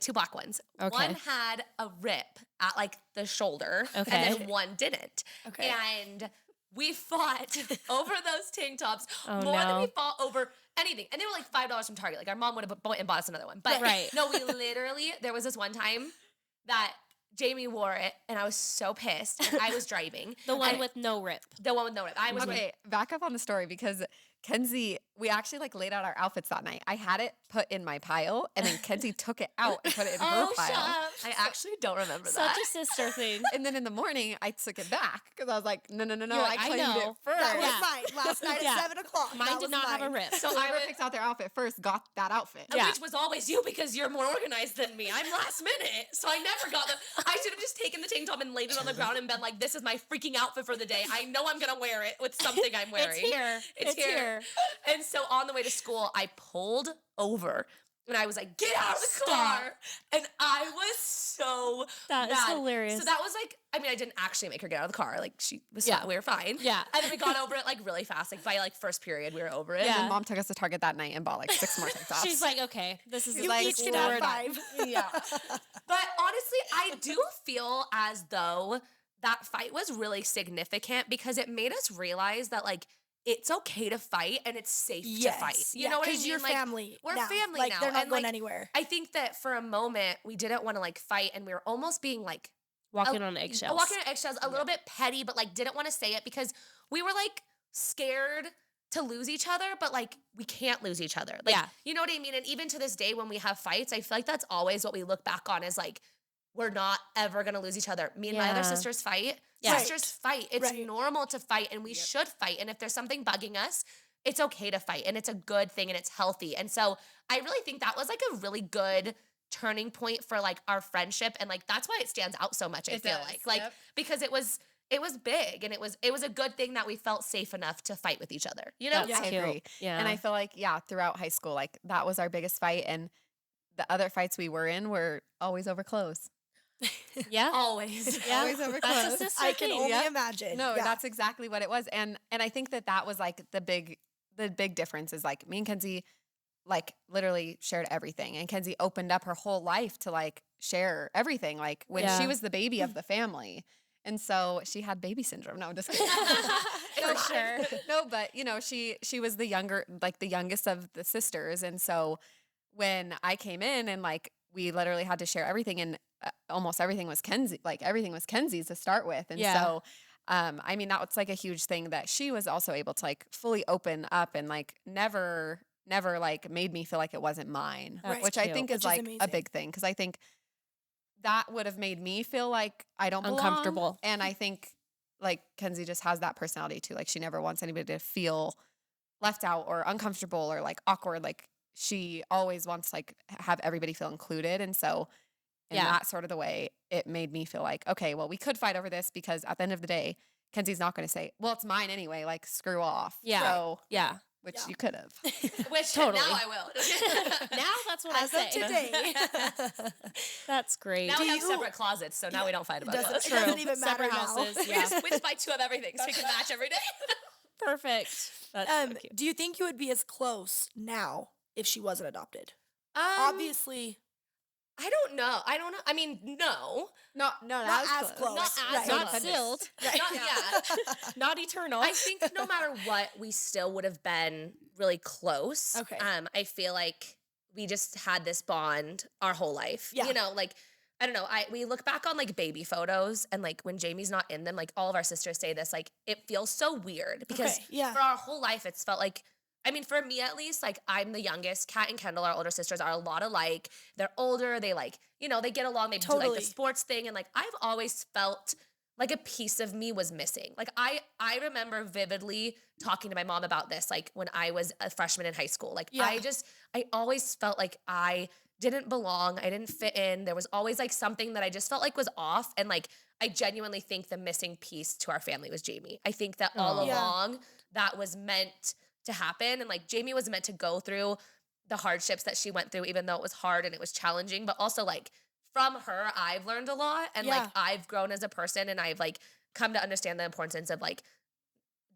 two black ones. Okay. One had a rip at like the shoulder, Okay. and then one didn't. Okay. And we fought over those tank tops Oh, more than no. we fought over anything. And they were like $5 from Target. Like our mom would have went and bought us another one. But Right. no, we literally, there was this one time that Jamie wore it and I was so pissed. And I was driving. The one And- with no rip. the one with no rip. I was Okay, back up on the story because Kenzie, we actually like laid out our outfits that night. I had it put in my pile, and then Kenzie took it out and put it in her Oh, pile. shut up. I actually don't remember Such that. a sister thing. And then in the morning, I took it back because I was like, no, You're I like, I claimed know. it first. That was Yeah. mine last night Yeah. at 7 o'clock. Mine That did was not have a mine. rip. So Whoever I picks out their outfit first got that outfit. Yeah. Which was always you because you're more organized than me. I'm last minute, so I never got them. I should have just taken the tank top and laid it on the ground and been like, "This is my freaking outfit for the day. I know I'm gonna wear it with something I'm wearing. It's here. It's here." And so on the way to school, I pulled over and I was like, "Get out of the Stop. car!" And I was so That is mad. hilarious. So that was like, I mean, I didn't actually make her get out of the car. Like she was Yeah. fine. We were fine. Yeah. And then we got over it like really fast. Like by like first period, we were over it. And Yeah. then mom took us to Target that night and bought like 6 more tank tops. She's like, okay, this is You like, each can we're have done. 5. yeah. But honestly, I do feel as though that fight was really significant because it made us realize that like it's okay to fight and it's safe to fight. You know what I mean? Because you're Like, family. we're now. family like, now, They're not and, going like, anywhere. I think that for a moment we didn't want to like fight and we were almost being like walking on eggshells. walking on eggshells, a little bit petty, but like didn't want to say it because we were like scared to lose each other, but like we can't lose each other. Like, Yeah. you know what I mean? And even to this day when we have fights, I feel like that's always what we look back on is like, we're not ever gonna lose each other. Me and my other Yeah. sisters fight. Yeah. Sisters fight. It's Right. normal to fight and we should fight. And if there's something bugging us, it's okay to fight and it's a good thing and it's healthy. And so I really think that was like a really good turning point for like our friendship. And like that's why it stands out so much, I It feel does, like. Like yep. because it was big and it was a good thing that we felt safe enough to fight with each other. You know? That's I cute. agree. Yeah. And I feel like, throughout high school, like that was our biggest fight. And the other fights we were in were always over clothes. yeah. Always. Yeah. Always over That's a clothes. sister I can thing. only Yep. imagine. No, Yeah. that's exactly what it was. And I think that was like the big difference is like me and Kenzie like literally shared everything. And Kenzie opened up her whole life to like share everything. Like when Yeah. she was the baby of the family. And so she had baby syndrome. No, I'm just kidding. For sure. No, but you know, she was the youngest of the sisters. And so when I came in and like we literally had to share everything and almost everything was Kenzie, like everything was Kenzie's to start with. And Yeah. so I mean, that was like a huge thing that she was also able to like fully open up and like never like made me feel like it wasn't mine, That's which I cute. think Which is is like a amazing. big thing. Cause I think that would have made me feel like I don't belong. Uncomfortable. And I think like Kenzie just has that personality too. Like she never wants anybody to feel left out or uncomfortable or like awkward. Like she always wants to like have everybody feel included. And so in Yeah. that sort of the way, it made me feel like, okay, well, we could fight over this because at the end of the day, Kenzie's not going to say, well, it's mine anyway, like screw off. Yeah. So, Yeah. which Yeah. you could have. Which Totally. now I will. Now that's what As I of say. today. That's great. Now we have you- separate closets, so now we don't fight about Doesn't- it. it doesn't even matter Separate now. houses. We Yeah. just buy two of everything so we can match every day. Perfect. That's so cute. Do you think you would be as close now if she wasn't adopted? Um, Obviously, I don't know. I mean, no. No, not as close. Not as right. Not close. sealed. Right. Not yet. Not eternal. I think no matter what, we still would have been really close. Okay. I feel like we just had this bond our whole life. Yeah. You know, like I don't know. We look back on like baby photos and like when Jamie's not in them, like all of our sisters say this, like it feels so weird because Okay, yeah. for our whole life it's felt like I mean, for me at least, like I'm the youngest. Kat and Kendall, our older sisters, are a lot alike. They're older. They like, you know, they get along. They do like Totally. the sports thing. And like I've always felt like a piece of me was missing. Like I remember vividly talking to my mom about this, like when I was a freshman in high school. Like I always felt like I didn't belong. I didn't fit in. There was always like something that I just felt like was off. And like, I genuinely think the missing piece to our family was Jamie. I think that all along that was meant to happen. And like Jamie was meant to go through the hardships that she went through, even though it was hard and it was challenging, but also like from her, I've learned a lot and like I've grown as a person and I've like come to understand the importance of like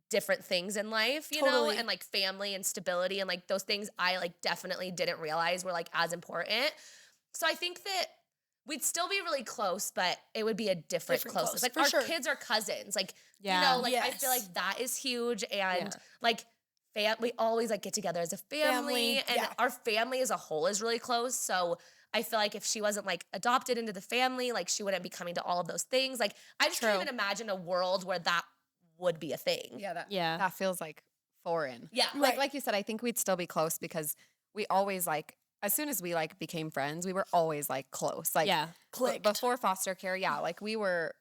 different things in life, you know, and like family and stability and like those things I like definitely didn't realize were like as important. So I think that we'd still be really close, but it would be a different closeness. Like our kids are cousins. Like, you know, like I feel like that is huge. And like we always like get together as a family and our family as a whole is really close. So I feel like if she wasn't like adopted into the family, like she wouldn't be coming to all of those things. Like I just can't even imagine a world where that would be a thing. Yeah, that feels like foreign. Yeah. Like you said, I think we'd still be close because we always like, as soon as we like became friends, we were always like close. Like clicked. Before foster care, like we were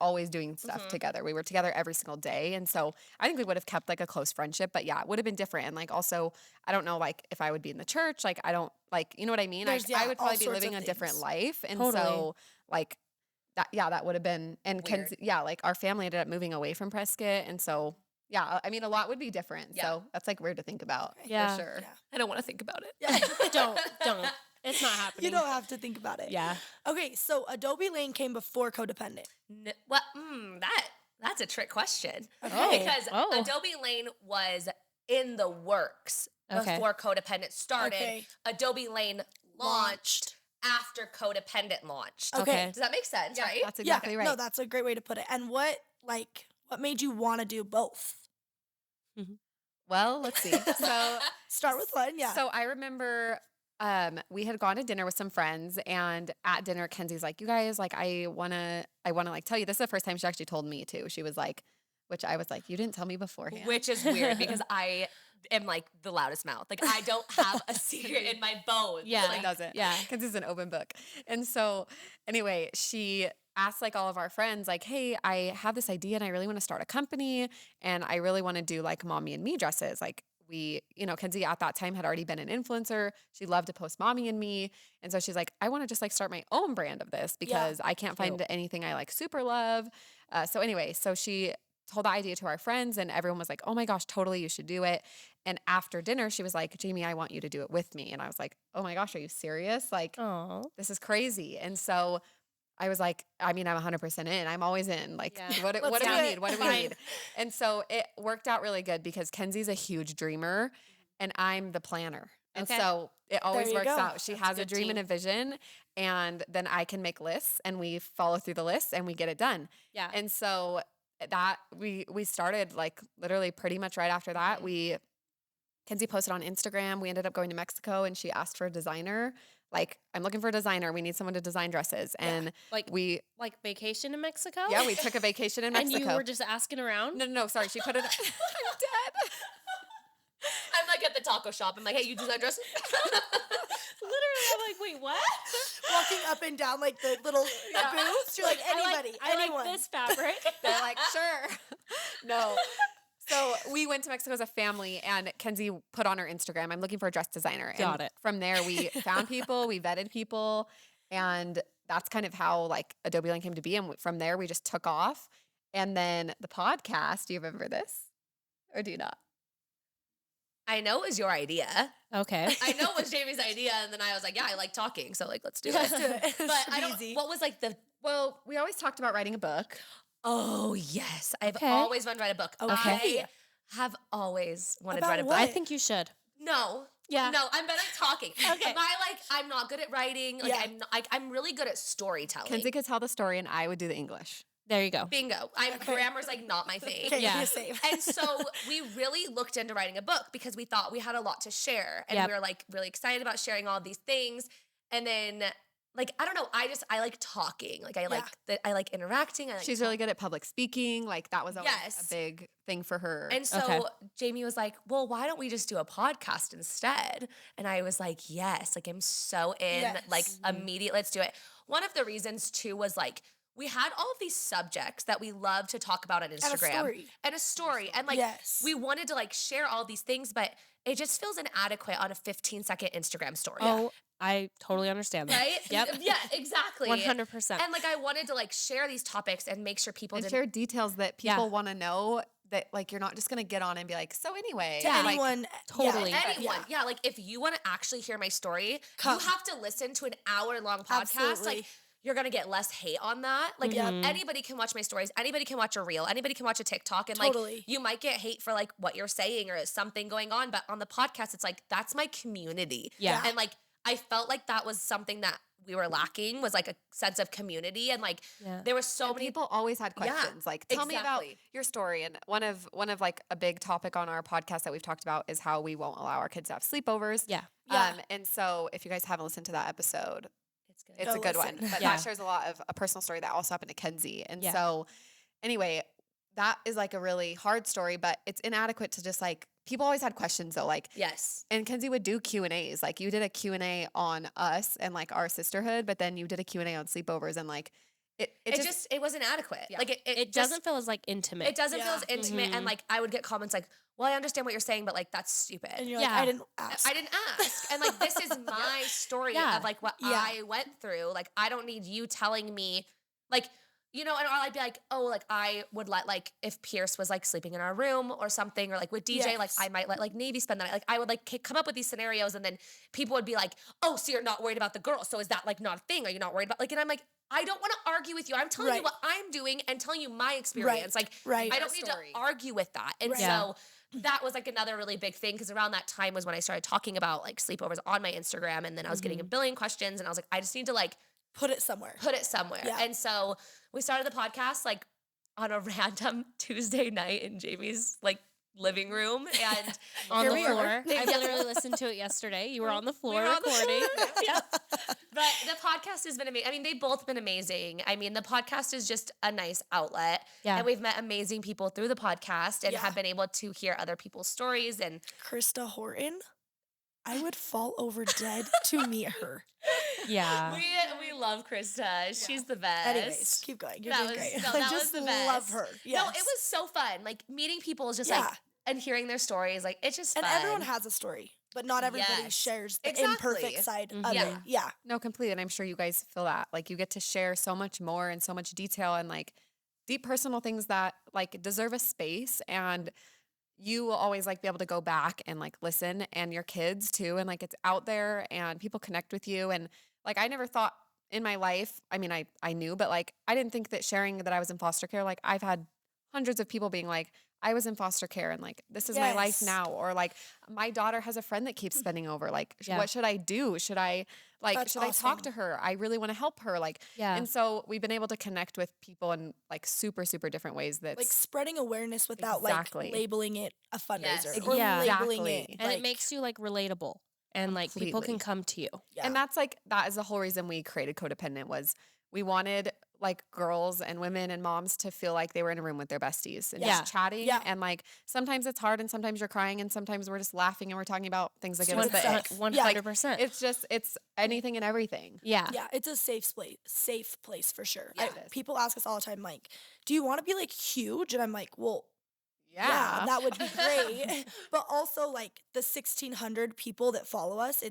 always doing stuff together. We were together every single day. And so I think we would have kept like a close friendship, but it would have been different. And like also, I don't know like if I would be in the church, like I don't like, you know what I mean? I would probably be living a different life. And so like that would have been, and Kenzie, like our family ended up moving away from Prescott. And so I mean, a lot would be different. So that's like weird to think about. For sure. Yeah. I don't want to think about it. Don't. It's not happening. You don't have to think about it. Yeah. Okay, so Adobe Lane came before Codependent. That's a trick question. Okay. Because Adobe Lane was in the works before Codependent started. Okay. Adobe Lane launched after Codependent launched. Okay. Does that make sense, right? That's exactly right. No, that's a great way to put it. And what made you want to do both? Well, let's see. So start with one. Yeah. So I remember we had gone to dinner with some friends, and at dinner, Kenzie's like, "You guys, like, I wanna like tell you." This is the first time she actually told me too. She was like, which I was like, "You didn't tell me beforehand," which is weird because I am like the loudest mouth. Like I don't have a secret in my bones. Yeah, like, it doesn't. Yeah, Kenzie's an open book. And so anyway, she asked like all of our friends, like, "Hey, I have this idea and I really want to start a company and I really want to do like mommy and me dresses." Like Kenzie at that time had already been an influencer. She loved to post mommy and me. And so she's like, "I want to just like start my own brand of this because I can't find anything I like super love." So she told the idea to our friends and everyone was like, "Oh my gosh, totally, you should do it." And after dinner, she was like, "Jamie, I want you to do it with me." And I was like, "Oh my gosh, are you serious? Like, this is crazy." And so I was like, I mean, I'm 100% in. I'm always in. Like, what do we need? What do we need? And so it worked out really good because Kenzie's a huge dreamer and I'm the planner. And so it always works out. She has a dream and a vision, and then I can make lists and we follow through the lists and we get it done. Yeah. And so that we started like literally pretty much right after that. Kenzie posted on Instagram. We ended up going to Mexico and she asked for a designer. Like, "I'm looking for a designer. We need someone to design dresses." And we vacation in Mexico? Yeah, we took a vacation in Mexico. And you were just asking around? No, sorry. She put it. I'm dead. I'm like at the taco shop. I'm like, "Hey, you design dresses?" Literally, I'm like, "Wait, what?" Walking up and down like the little booths. You're like, "Anybody, anyone." I like this fabric. They're like, "Sure." No. So we went to Mexico as a family, and Kenzie put on her Instagram, "I'm looking for a dress designer." Got it. From there, we found people, we vetted people, and that's kind of how like Adobe Lane came to be. And from there, we just took off. And then the podcast, do you remember this? Or do you not? I know it was your idea. Okay. I know it was Jamie's idea, and then I was like, "Yeah, I like talking, so like let's do it." Let's do it. But I don't. What was like Well, we always talked about writing a book. Oh yes, I've always wanted to write a book. Okay. I have always wanted About to write a book. what? I think you should. No. Yeah. No, I'm better at talking. Okay. I'm not good at writing. Like I'm really good at storytelling. Kenzie could tell the story, and I would do the English. There you go. Bingo. Grammar's like not my thing. Okay, Yeah. you're safe. And so we really looked into writing a book because we thought we had a lot to share. And we were like really excited about sharing all these things. And then like, I don't know, I like talking. Like I like interacting. She's really good at public speaking. Like that was always a big thing for her. And so Jamie was like, "Well, why don't we just do a podcast instead?" And I was like, "Yes, like I'm so in, like immediate, let's do it." One of the reasons too was like, we had all of these subjects that we love to talk about on Instagram. And a story. And like, we wanted to like share all these things, but it just feels inadequate on a 15-second Instagram story. Oh, I totally understand that. Right? Yep. Yeah, exactly. 100%. And like, I wanted to like share these topics and make sure people share details that people want to know, that like, you're not just going to get on and be like, so anyway. To anyone. Like, totally. Anyone. Yeah. Like if you want to actually hear my story, you have to listen to an hour-long podcast. Absolutely. Like, you're going to get less hate on that. Like anybody can watch my stories. Anybody can watch a reel. Anybody can watch a TikTok. And like, you might get hate for like what you're saying or something going on. But on the podcast, it's like, that's my community. Yeah. And like, I felt like that was something that we were lacking, was like a sense of community. And like, there was so many people always had questions. Like, tell me about your story. And one of like a big topic on our podcast that we've talked about is how we won't allow our kids to have sleepovers. Yeah. And so if you guys haven't listened to that episode, it's Go a good listen. one. But that shares a lot of a personal story that also happened to Kenzie. And so anyway, that is like a really hard story, but it's inadequate to just like, people always had questions though. Like, and Kenzie would do Q&As. Like you did a Q&A on us and like our sisterhood, but then you did a Q&A on sleepovers, and like, it was inadequate. Yeah. Like it doesn't feel as like intimate. It doesn't feel as intimate. And like, I would get comments like, well, I understand what you're saying, but like, that's stupid. And you're like, I didn't ask. And like, this is my story of like what I went through. Like, I don't need you telling me like, you know, and or I'd be like, oh, like I would let like, if Pierce was like sleeping in our room or something, or like with DJ, like I might let like Navy spend the night. Like I would like come up with these scenarios, and then people would be like, oh, so you're not worried about the girl. So is that like not a thing? Are you not worried about like, and I'm like, I don't want to argue with you. I'm telling you what I'm doing and telling you my experience. Like, I don't need to argue with that. And so that was like another really big thing, because around that time was when I started talking about like sleepovers on my Instagram, and then I was getting a billion questions, and I was like, I just need to like put it somewhere. Yeah. And so we started the podcast like on a random Tuesday night in Jamie's like living room and on the floor. I literally listened to it yesterday. You were on the floor recording. But the podcast has been amazing. I mean, they've both been amazing. I mean, the podcast is just a nice outlet. Yeah. And we've met amazing people through the podcast and have been able to hear other people's stories. And Krista Horton, I would fall over dead to meet her. Yeah. We love Krista. She's the best. Anyways, keep going. You're doing great. I just was the best. love her. Yes. No, it was so fun. Like meeting people is just like, and hearing their stories. Like it's just fun. And everyone has a story, but not everybody shares the imperfect side of it. Yeah. No, completely. And I'm sure you guys feel that. Like you get to share so much more and so much detail and like deep personal things that like deserve a space, and you will always like be able to go back and like listen, and your kids too. And like it's out there and people connect with you. And like I never thought in my life, I mean, I knew, but like I didn't think that sharing that I was in foster care, like I've had hundreds of people being like, I was in foster care and like, this is my life now. Or like, my daughter has a friend that keeps spending over. Like, what should I do? Should I I talk to her? I really want to help her. Like, and so we've been able to connect with people in like super, super different ways. That's like spreading awareness without like labeling it a fundraiser or labeling it. And it makes you like relatable and like people can come to you. Yeah. And that's like, that is the whole reason we created Codependent, was we wanted like girls and women and moms to feel like they were in a room with their besties and just chatting. And like, sometimes it's hard and sometimes you're crying and sometimes we're just laughing and we're talking about things that give us the ick. 100%. It's just, it's anything and everything. Yeah. It's a safe place for sure. People ask us all the time, like, do you want to be like huge? And I'm like, well, yeah, that would be great. But also like the 1,600 people that follow us,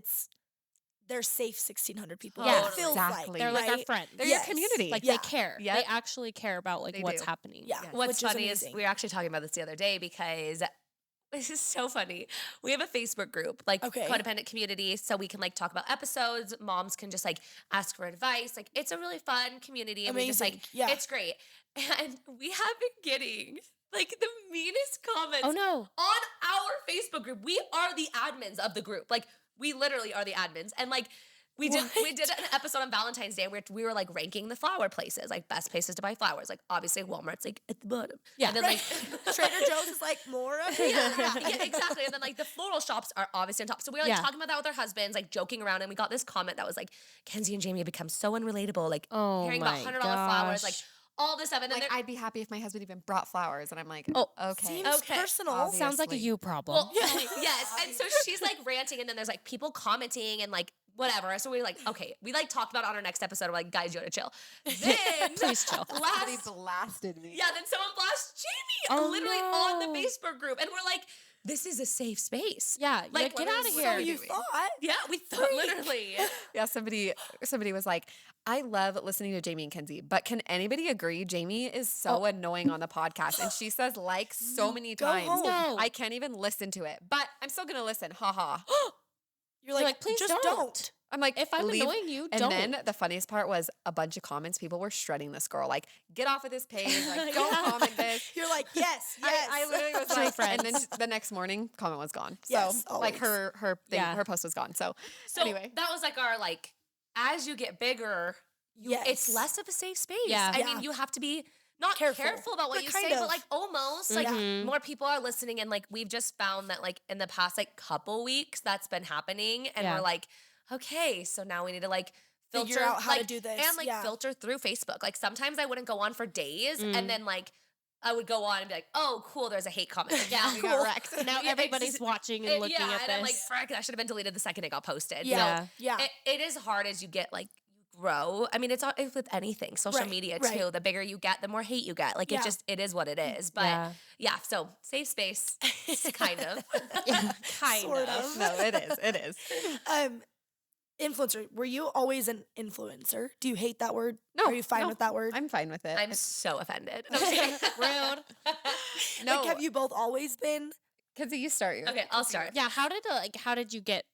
they're safe 1,600 people. Yeah, it feels exactly. like, they're like our friends. They're your community. Like they care. They actually care about like what's happening. Yeah. What's funny is we were actually talking about this the other day, because this is so funny. We have a Facebook group, like Codependent community, so we can like talk about episodes. Moms can just like ask for advice. Like it's a really fun community, and we just like it's great. And we have been getting like the meanest comments. Oh no! On our Facebook group, we are the admins of the group. Like we literally are the admins, and like we did an episode on Valentine's Day where we were like ranking the flower places, like best places to buy flowers. Like obviously Walmart's like at the bottom. Yeah. And then like Trader Joe's is like more of it. Yeah, exactly. And then like the floral shops are obviously on top. So we were like talking about that with our husbands, like joking around, and we got this comment that was like, Kenzie and Jamie have become so unrelatable, like caring about $100 flowers, like all this stuff. And then like, I'd be happy if my husband even brought flowers. And I'm like, okay. Seems personal. Obviously. Sounds like a you problem. Well, yes. And so she's like ranting, and then there's like people commenting and like whatever. So we're like, okay, we like talked about it on our next episode. We're like, guys, you gotta chill. Then Please chill. Somebody blasted me. Yeah, then someone blasted Jamie literally on the Facebook group. And we're like, this is a safe space. Yeah, like get out of here. So you thought? Yeah, we thought literally. Yeah, somebody was like, I love listening to Jamie and Kenzie, but can anybody agree Jamie is so annoying on the podcast? And she says like so many times. home. I can't even listen to it, but I'm still going to listen. Ha ha. You're like, please just don't. I'm like, If I'm leave. annoying you, And don't. then the funniest part was a bunch of comments. People were shredding this girl. Like, get off of this page. Like, don't comment this. You're like, yes, yes. I literally was True like, friends. and then the next morning, comment was gone. So, Yes, like, always. her thing, her post was gone. So anyway. that was like our like, as you get bigger, Yes. it's less of a safe space. Yeah. I mean, you have to be not careful about what but you kind say, but of. like almost like more people are listening. And like, we've just found that like in the past like couple weeks that's been happening. And we're like, okay, so now we need to like filter Figure out how like, to do this. and like filter through Facebook. Like sometimes I wouldn't go on for days and then like I would go on and be like, oh, cool, there's a hate comment. Like, Yeah, we cool. got wrecked. Now everybody's watching and looking at and I'm like, this. frick, that should have been deleted the second it got posted. Yeah. So Yeah. it is hard as you get like you grow. I mean, it's with anything, social media too. The bigger you get, the more hate you get. Like it is what it is. But yeah, so safe space, kind of. Kind Sort of. of. No, it is. Influencer. Were you always an influencer? Do you hate that word? No. Are you fine with that word? I'm fine with it. I'm so offended. No, I'm kidding. Rude. no. Like, have you both always been? Kenzie, you start. Okay, I'll start. Yeah, how did you get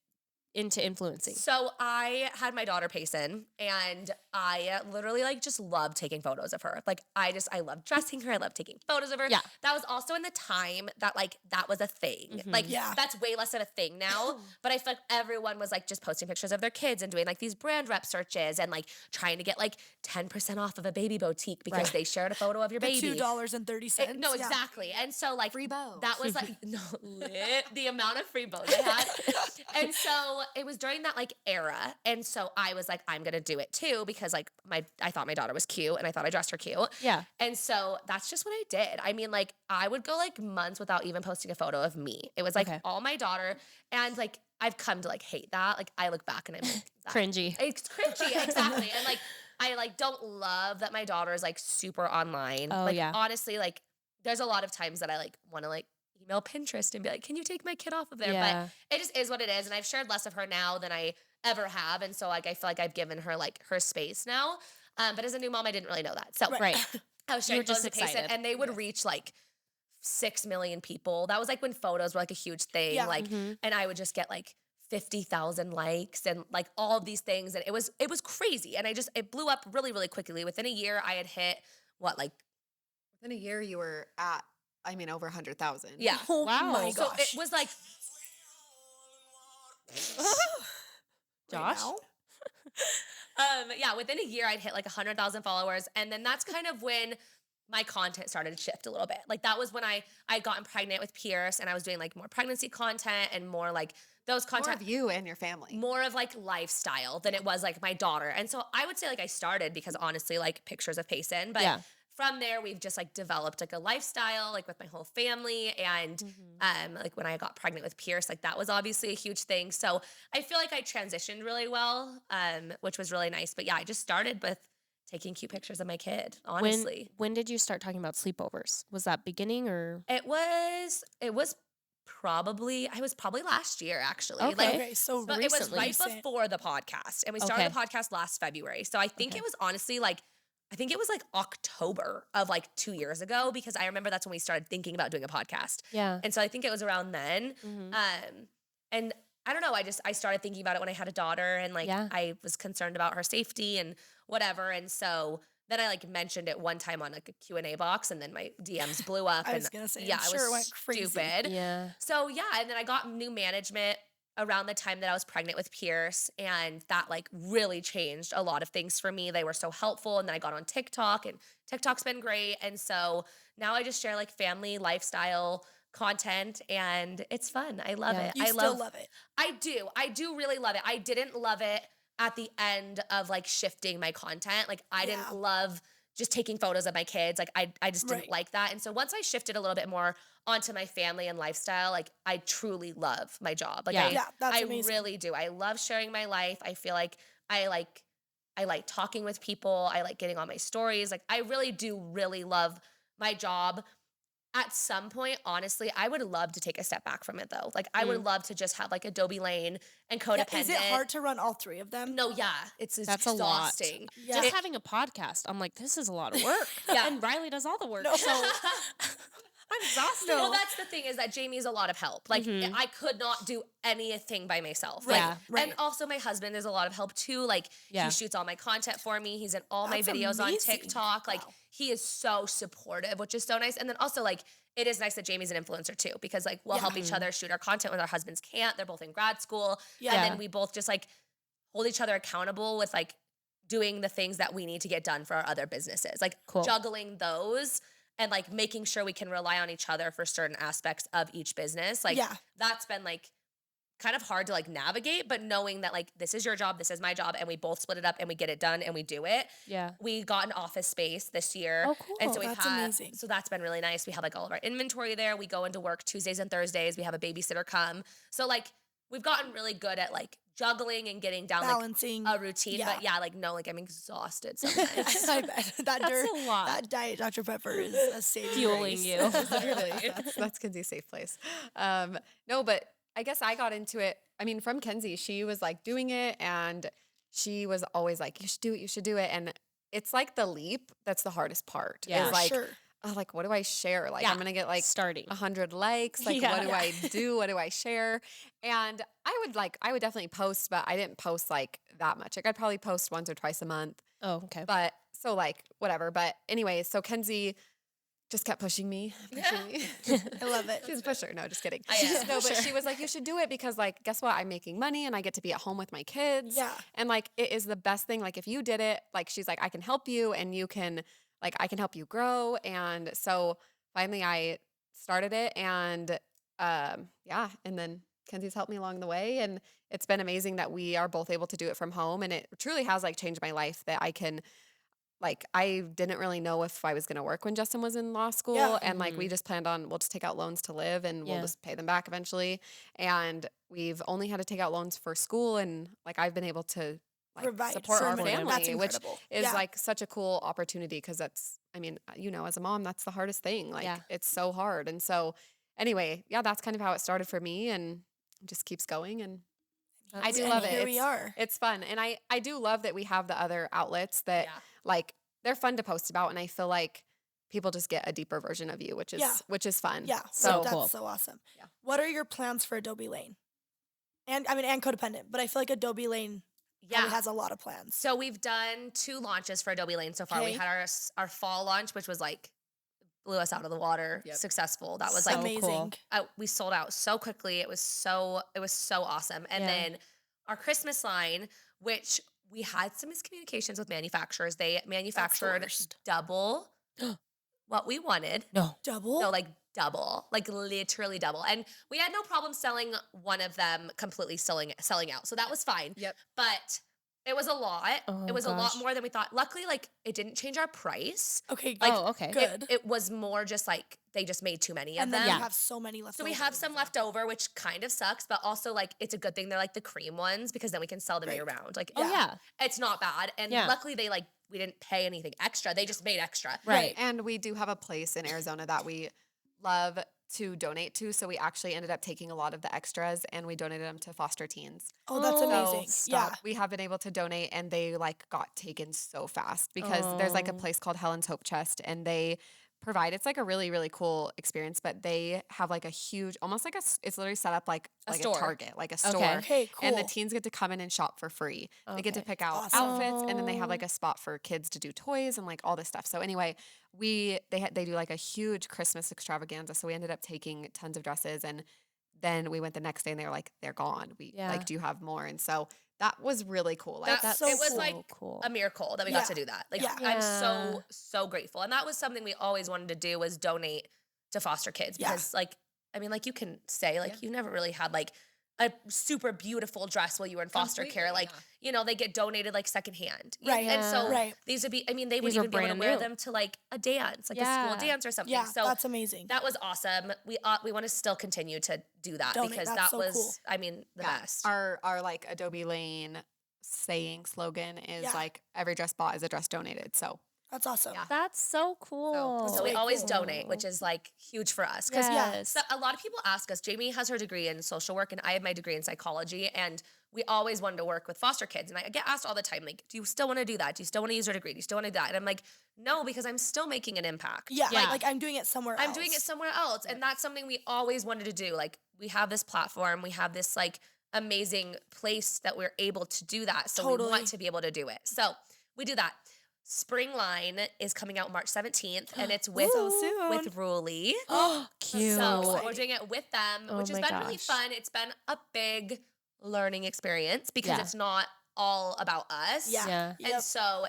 into influencing? So I had my daughter Payson, and I literally like just loved taking photos of her. Like I loved dressing her. I loved taking photos of her. Yeah. That was also in the time that like that was a thing. Like that's way less of a thing now. But I feel like everyone was like just posting pictures of their kids and doing like these brand rep searches and like trying to get like 10% off of a baby boutique because they shared a photo of your baby. $2.30. No, exactly. And so like Free bow. that was like lit the amount of free bows I had. And so it was during that like era. And so I was like, I'm gonna do it too because like I thought my daughter was cute and I thought I dressed her cute. Yeah. And so that's just what I did. I mean, like I would go like months without even posting a photo of me. It was like all my daughter. And like I've come to like hate that. Like I look back and I'm like Cringy. It's cringy, exactly. And like I like don't love that my daughter is like super online. Oh, like yeah. honestly, like there's a lot of times that I like want to like email Pinterest and be like, can you take my kid off of there? Yeah. But it just is what it is. And I've shared less of her now than I ever have. And so like I feel like I've given her like her space now. But as a new mom, I didn't really know that. So Right. I was You were sharing just photos of Payson, excited. and they would reach like 6 million people. That was like when photos were like a huge thing. Yeah. Like, and I would just get like 50,000 likes and like all of these things. And it was crazy. And it blew up really, really quickly. Within a year, I had hit Within a year, you were at, over 100,000. yeah. Oh Wow. my So gosh. it was like, Josh? Right yeah, within a year, I'd hit like 100,000 followers. And then that's kind of when my content started to shift a little bit. Like that was when I gotten pregnant with Pierce and I was doing like more pregnancy content and more like those More content. of you and your family. More of like lifestyle than it was like my daughter. And so I would say like I started because honestly like pictures of Payson, but from there we've just like developed like a lifestyle like with my whole family and like when I got pregnant with Pierce, like that was obviously a huge thing. So I feel like I transitioned really well, which was really nice. But yeah, I just started with taking cute pictures of my kid, honestly. When did you start talking about sleepovers? Was that beginning or? It was probably last year actually. Okay. Like, Okay, so but it was recently. right before the podcast. And we started the podcast last February. So I think it was honestly like, I think it was like October of like 2 years ago because I remember that's when we started thinking about doing a podcast. Yeah. And so I think it was around then. And I don't know, I started thinking about it when I had a daughter and like I was concerned about her safety and whatever. And so then I like mentioned it one time on like a Q&A box and then my DMs blew up. I was going to say, yeah, I'm sure it it was went crazy. stupid. Yeah. So yeah, and then I got new management around the time that I was pregnant with Pierce, and that like really changed a lot of things for me. They were so helpful, and then I got on TikTok, and TikTok's been great, and so now I just share like family lifestyle content, and it's fun. I love it. You still love it. I do really love it. I didn't love it at the end of like shifting my content. Like I didn't love just taking photos of my kids. Like I just didn't like that. And so once I shifted a little bit more onto my family and lifestyle, like I truly love my job. Like I really do. I love sharing my life. I feel like I like talking with people. I like getting on my stories. Like I really do really love my job. At some point, honestly, I would love to take a step back from it though. Like I would love to just have like Adobe Lane and Codependent. Is it hard to run all 3 of them? No, yeah. That's exhausting. A lot. Yeah. Just having a podcast, I'm like, this is a lot of work. And Rylee does all the work. So I'm exhausted. Well, that's the thing is that Jamie's a lot of help. Like I could not do anything by myself. Like, and also my husband is a lot of help too. Like he shoots all my content for me. He's in all my videos on TikTok. Like he is so supportive, which is so nice. And then also like, it is nice that Jamie's an influencer too, because like we'll help each other shoot our content when our husbands can't. They're both in grad school. And then we both just like hold each other accountable with like doing the things that we need to get done for our other businesses. Like juggling those and like making sure we can rely on each other for certain aspects of each business. Like that's been like kind of hard to like navigate, but knowing that like this is your job, this is my job, and we both split it up and we get it done and we do it. Yeah. We got an office space this year. Oh, cool. And so amazing. So that's been really nice. We have like all of our inventory there. We go into work Tuesdays and Thursdays. We have a babysitter come. So like we've gotten really good at like juggling and getting down balancing like a routine. But like no, like I'm exhausted sometimes. I bet. That's a lot. That Diet Dr. Pepper is a saving fueling grace. you. Literally. That's Kenzie's safe place. No, but I guess I got into it. I mean, from Kenzie, she was like doing it and she was always like, you should do it, you should do it. And it's like the leap that's the hardest part. Yeah, is like, like, what do I share? Like, I'm going to get like 100 likes. Like, what do I do? What do I share? And I would definitely post, but I didn't post like that much. Like I'd probably post once or twice a month. Oh, okay. But so like, whatever. But anyway, so Kenzie just kept pushing me. I love it. She's a pusher. No, just kidding. No, but she was like, you should do it because like, guess what? I'm making money and I get to be at home with my kids. Yeah. And like, it is the best thing. Like if you did it, like, she's like, I can help you and you can, like, I can help you grow. And so finally I started it and and then Kenzie's helped me along the way. And it's been amazing that we are both able to do it from home. And it truly has like changed my life that I can, like, I didn't really know if I was going to work when Justin was in law school. Yeah. And like, we just planned on, we'll just take out loans to live and we'll just pay them back eventually. And we've only had to take out loans for school. And like, I've been able to like support our family, which is like such a cool opportunity. Cause that's, I mean, you know, as a mom, that's the hardest thing. Like it's so hard. And so anyway, that's kind of how it started for me and it just keeps going. And I do love it. Here we are. It's fun. And I do love that we have the other outlets that like they're fun to post about. And I feel like people just get a deeper version of you, which is fun. Yeah. So that's so awesome. Yeah. What are your plans for Adobe Lane? And I mean, and Codependent, but I feel like Adobe Lane has a lot of plans. So we've done 2 launches for Adobe Lane so far. We had our fall launch, which was like blew us out of the water, successful. That was so like amazing. Cool. We sold out so quickly. It was so awesome. And then our Christmas line, which we had some miscommunications with manufacturers. They manufactured double what we wanted. Double? No, like double, like literally double. And we had no problem selling one of them completely selling out. So that was fine. Yep. But it was a lot. It was a lot more than we thought. Luckily, like it didn't change our price. Okay. Like, okay. Good. It was more just like they just made too many of them. And then we have so many left over. So we have some left over, which kind of sucks, but also like it's a good thing they're like the cream ones because then we can sell them year round. Like it's not bad. And luckily they like we didn't pay anything extra. They just made extra. Right. And we do have a place in Arizona that we love to donate to. So we actually ended up taking a lot of the extras and we donated them to foster teens. Oh, that's amazing. Yeah. We have been able to donate and they like got taken so fast because there's like a place called Helen's Hope Chest and they provide, it's like a really, really cool experience, but they have like a huge, almost like it's literally set up like a Target, like a store. Okay, cool. And the teens get to come in and shop for free. They get to pick out outfits and then they have like a spot for kids to do toys and like all this stuff. So anyway, they do like a huge Christmas extravaganza. So we ended up taking tons of dresses and then we went the next day and they were like, they're gone. We like, do you have more? And so that was really cool. Like it was like a miracle that we got to do that. Like I'm so grateful. And that was something we always wanted to do was donate to foster kids because like, I mean, like you can say like you never really had like a super beautiful dress while you were in foster care. Like, you know, they get donated like secondhand. Right. And so Right. these would be, I mean, they would These are even be able to brand wear new. them to like a dance, like a school dance or something. Yeah, So that's amazing. that was awesome. We want to still continue to do that Donate, because that's that so was, cool. I mean, the best. Our like Adobe Lane slogan is like every dress bought is a dress donated. So that's awesome. Yeah. That's so cool. So we always cool. donate, which is like huge for us. Because so a lot of people ask us, Jamie has her degree in social work and I have my degree in psychology. And we always wanted to work with foster kids. And I get asked all the time, like, do you still want to do that? Do you still want to use your degree? Do you still want to do that? And I'm like, no, because I'm still making an impact. Yeah, like I'm doing it somewhere else. I'm doing it somewhere else. And that's something we always wanted to do. Like, we have this platform. We have this like amazing place that we're able to do that. So we want to be able to do it. So we do that. Spring Line is coming out March 17th, and it's with Rylee. Oh, cute. So we're doing it with them, which has been really fun. It's been a big learning experience because it's not all about us. Yeah. And so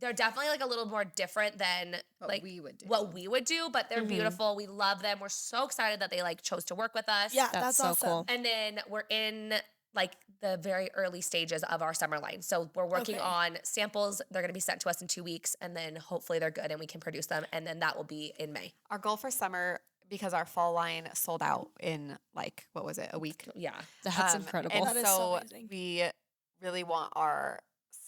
they're definitely like a little more different than what we would do, but they're beautiful. We love them. We're so excited that they like chose to work with us. Yeah, that's so awesome. cool. And then we're in like the very early stages of our summer line. So we're working on samples. They're going to be sent to us in 2 weeks, and then hopefully they're good and we can produce them. And then that will be in May. our goal for summer, because our fall line sold out in like, what was it, a week? Yeah. That's incredible. And That is so so amazing. we really want our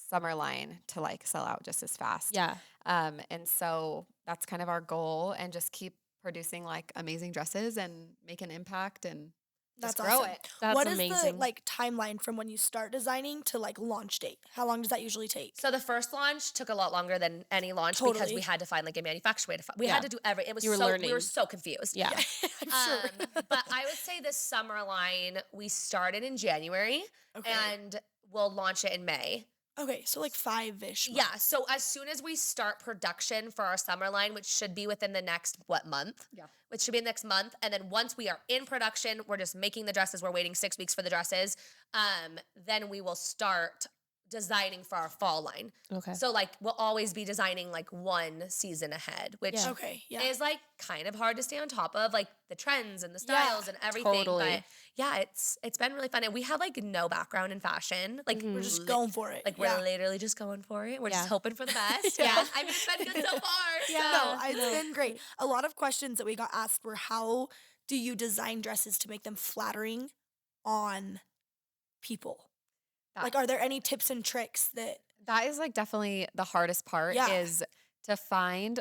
summer line to like sell out just as fast. Yeah. And so that's kind of our goal, and just keep producing like amazing dresses and make an impact and just That's grow awesome. it. That's What is amazing. the like timeline from when you start designing to like launch date? How long does that usually take? So the first launch took a lot longer than any launch because Totally. we had to find like a manufacturer. We had to do it was You were we learning. were so confused. Yeah. I'm sure. But I would say this summer line, we started in January and we'll launch it in May. Okay, so like 5-ish. Yeah. So as soon as we start production for our summer line, which should be within the next month? Yeah. Which should be next month. And then once we are in production, we're just making the dresses. We're waiting 6 weeks for the dresses. Then we will start designing for our fall line. Okay. So like we'll always be designing like one season ahead, which is like kind of hard to stay on top of, like the trends and the styles and everything. Totally. But yeah, it's been really fun. And we have like no background in fashion. Like We're just going for it. like we're literally just going for it. We're just hoping for the best. Yeah. I mean, it's been good so far. Yeah, so. no, it's been great. A lot of questions that we got asked were, how do you design dresses to make them flattering on people? Like, are there any tips and tricks that... That is like definitely the hardest part is to find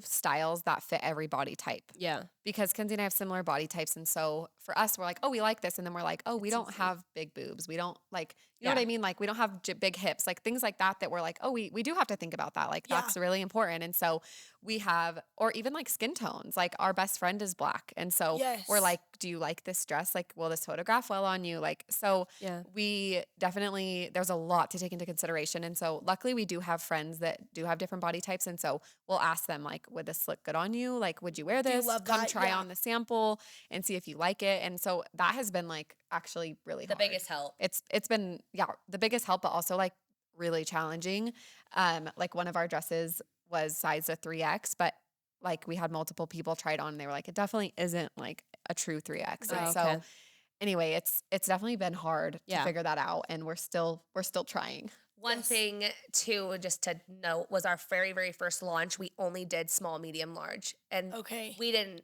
styles that fit every body type. Yeah. Because Kenzie and I have similar body types. And so for us, we're like, oh, we like this. And then we're like, oh, we don't have big boobs. We don't like, you know what I mean? Like, we don't have big hips, like things like that we're like, oh, we do have to think about that. Like, that's really important. And so we have, or even like skin tones, like our best friend is black. And so we're like, do you like this dress? Like, will this photograph well on you? Like, so we definitely, there's a lot to take into consideration. And so luckily we do have friends that do have different body types. And so we'll ask them like, would this look good on you? Like, would you wear this? Come try on the sample and see if you like it. And so that has been like actually really hard. The biggest help. It's been, the biggest help, but also like really challenging. Like one of our dresses was size a 3X, but like we had multiple people try it on and they were like, it definitely isn't like a true 3X. And so anyway, it's definitely been hard to figure that out. And we're still trying. One thing too, just to note, was our very, very first launch, we only did small, medium, large. And we didn't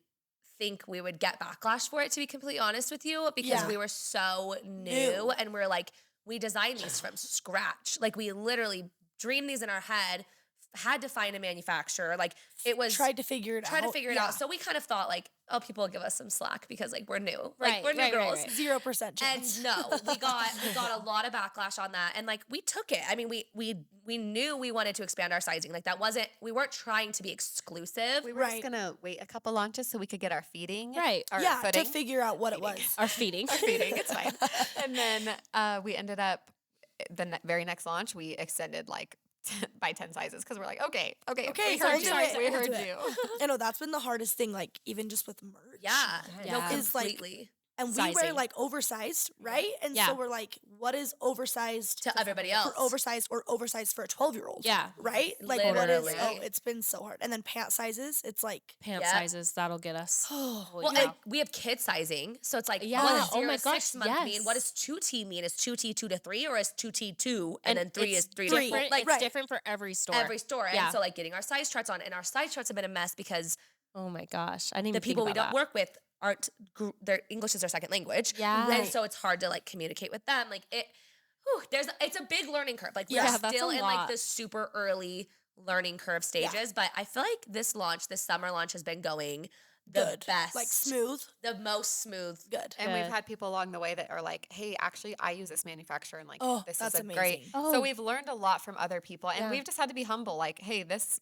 think we would get backlash for it, to be completely honest with you, because we were so new and we're like, we designed these from scratch. Like we literally dreamed these in our head, had to find a manufacturer. Like it was tried to figure it out. So we kind of thought like, oh, people will give us some slack because like we're new. Like we're new girls. 0% chance. And no, we got a lot of backlash on that. And like we took it. I mean, we knew we wanted to expand our sizing. Like we weren't trying to be exclusive. We were just gonna wait a couple launches so we could get our feeding. Right. Our footing. To figure out what it was. Our feeding. It's fine. And then we ended up, the very next launch, we extended like by 10 sizes because we're like, okay, we heard you. I know that's been the hardest thing, like even just with merch. Yeah, no, completely. and we wear like oversized, right? And so we're like, what is oversized to everybody else? For oversized or oversized for a 12-year-old. Yeah. Right? Like Literally. what is, it's been so hard. And then pant sizes, it's like. Pant sizes, that'll get us. Well, and we have kid sizing. So it's like, what does 0 to 6 month mean? What does 2T mean? Is 2T 2 to 3 or is 2T 2 and then 3 is 3 to 4? Like, it's different for every store. Every store. And so like getting our size charts on, and our size charts have been a mess because oh my gosh, I didn't even the people we don't that. work with aren't, their English is their second language. Yeah. And so it's hard to like communicate with them. Like it's a big learning curve. Like we're still in like the super early learning curve stages, but I feel like this summer launch has been going the best. Like smooth. The most smooth. Good. And we've had people along the way that are like, hey, actually, I use this manufacturer and like, this is amazing. great. So we've learned a lot from other people and we've just had to be humble. Like, hey, this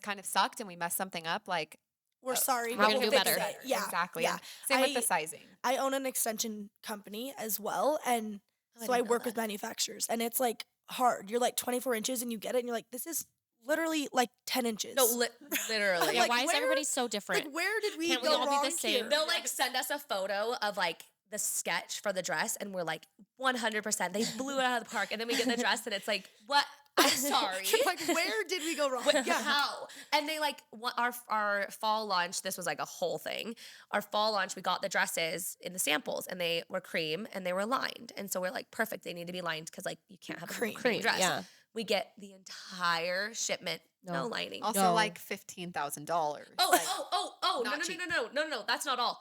kind of sucked and we messed something up. Like, we're sorry. We're going to do better. Yeah. Exactly. Yeah. Same with the sizing. I own an extension company as well. And so I work with manufacturers and it's like hard. You're like 24 inches and you get it and you're like, this is literally like 10 inches. No, literally. Yeah, like, why is everybody so different? Like, where did we Can't go we all wrong be the same? here? They'll like send us a photo of like the sketch for the dress and we're like 100%. They blew it out of the park. And then we get the dress and it's like, what? I'm sorry. Like, where did we go wrong? How? And they like our fall launch. This was like a whole thing. Our fall launch, we got the dresses in the samples, and they were cream and they were lined. And so we're like, perfect. They need to be lined because like you can't have a cream dress. Yeah. We get the entire shipment, no lining. Also, like $15,000. No. That's not all.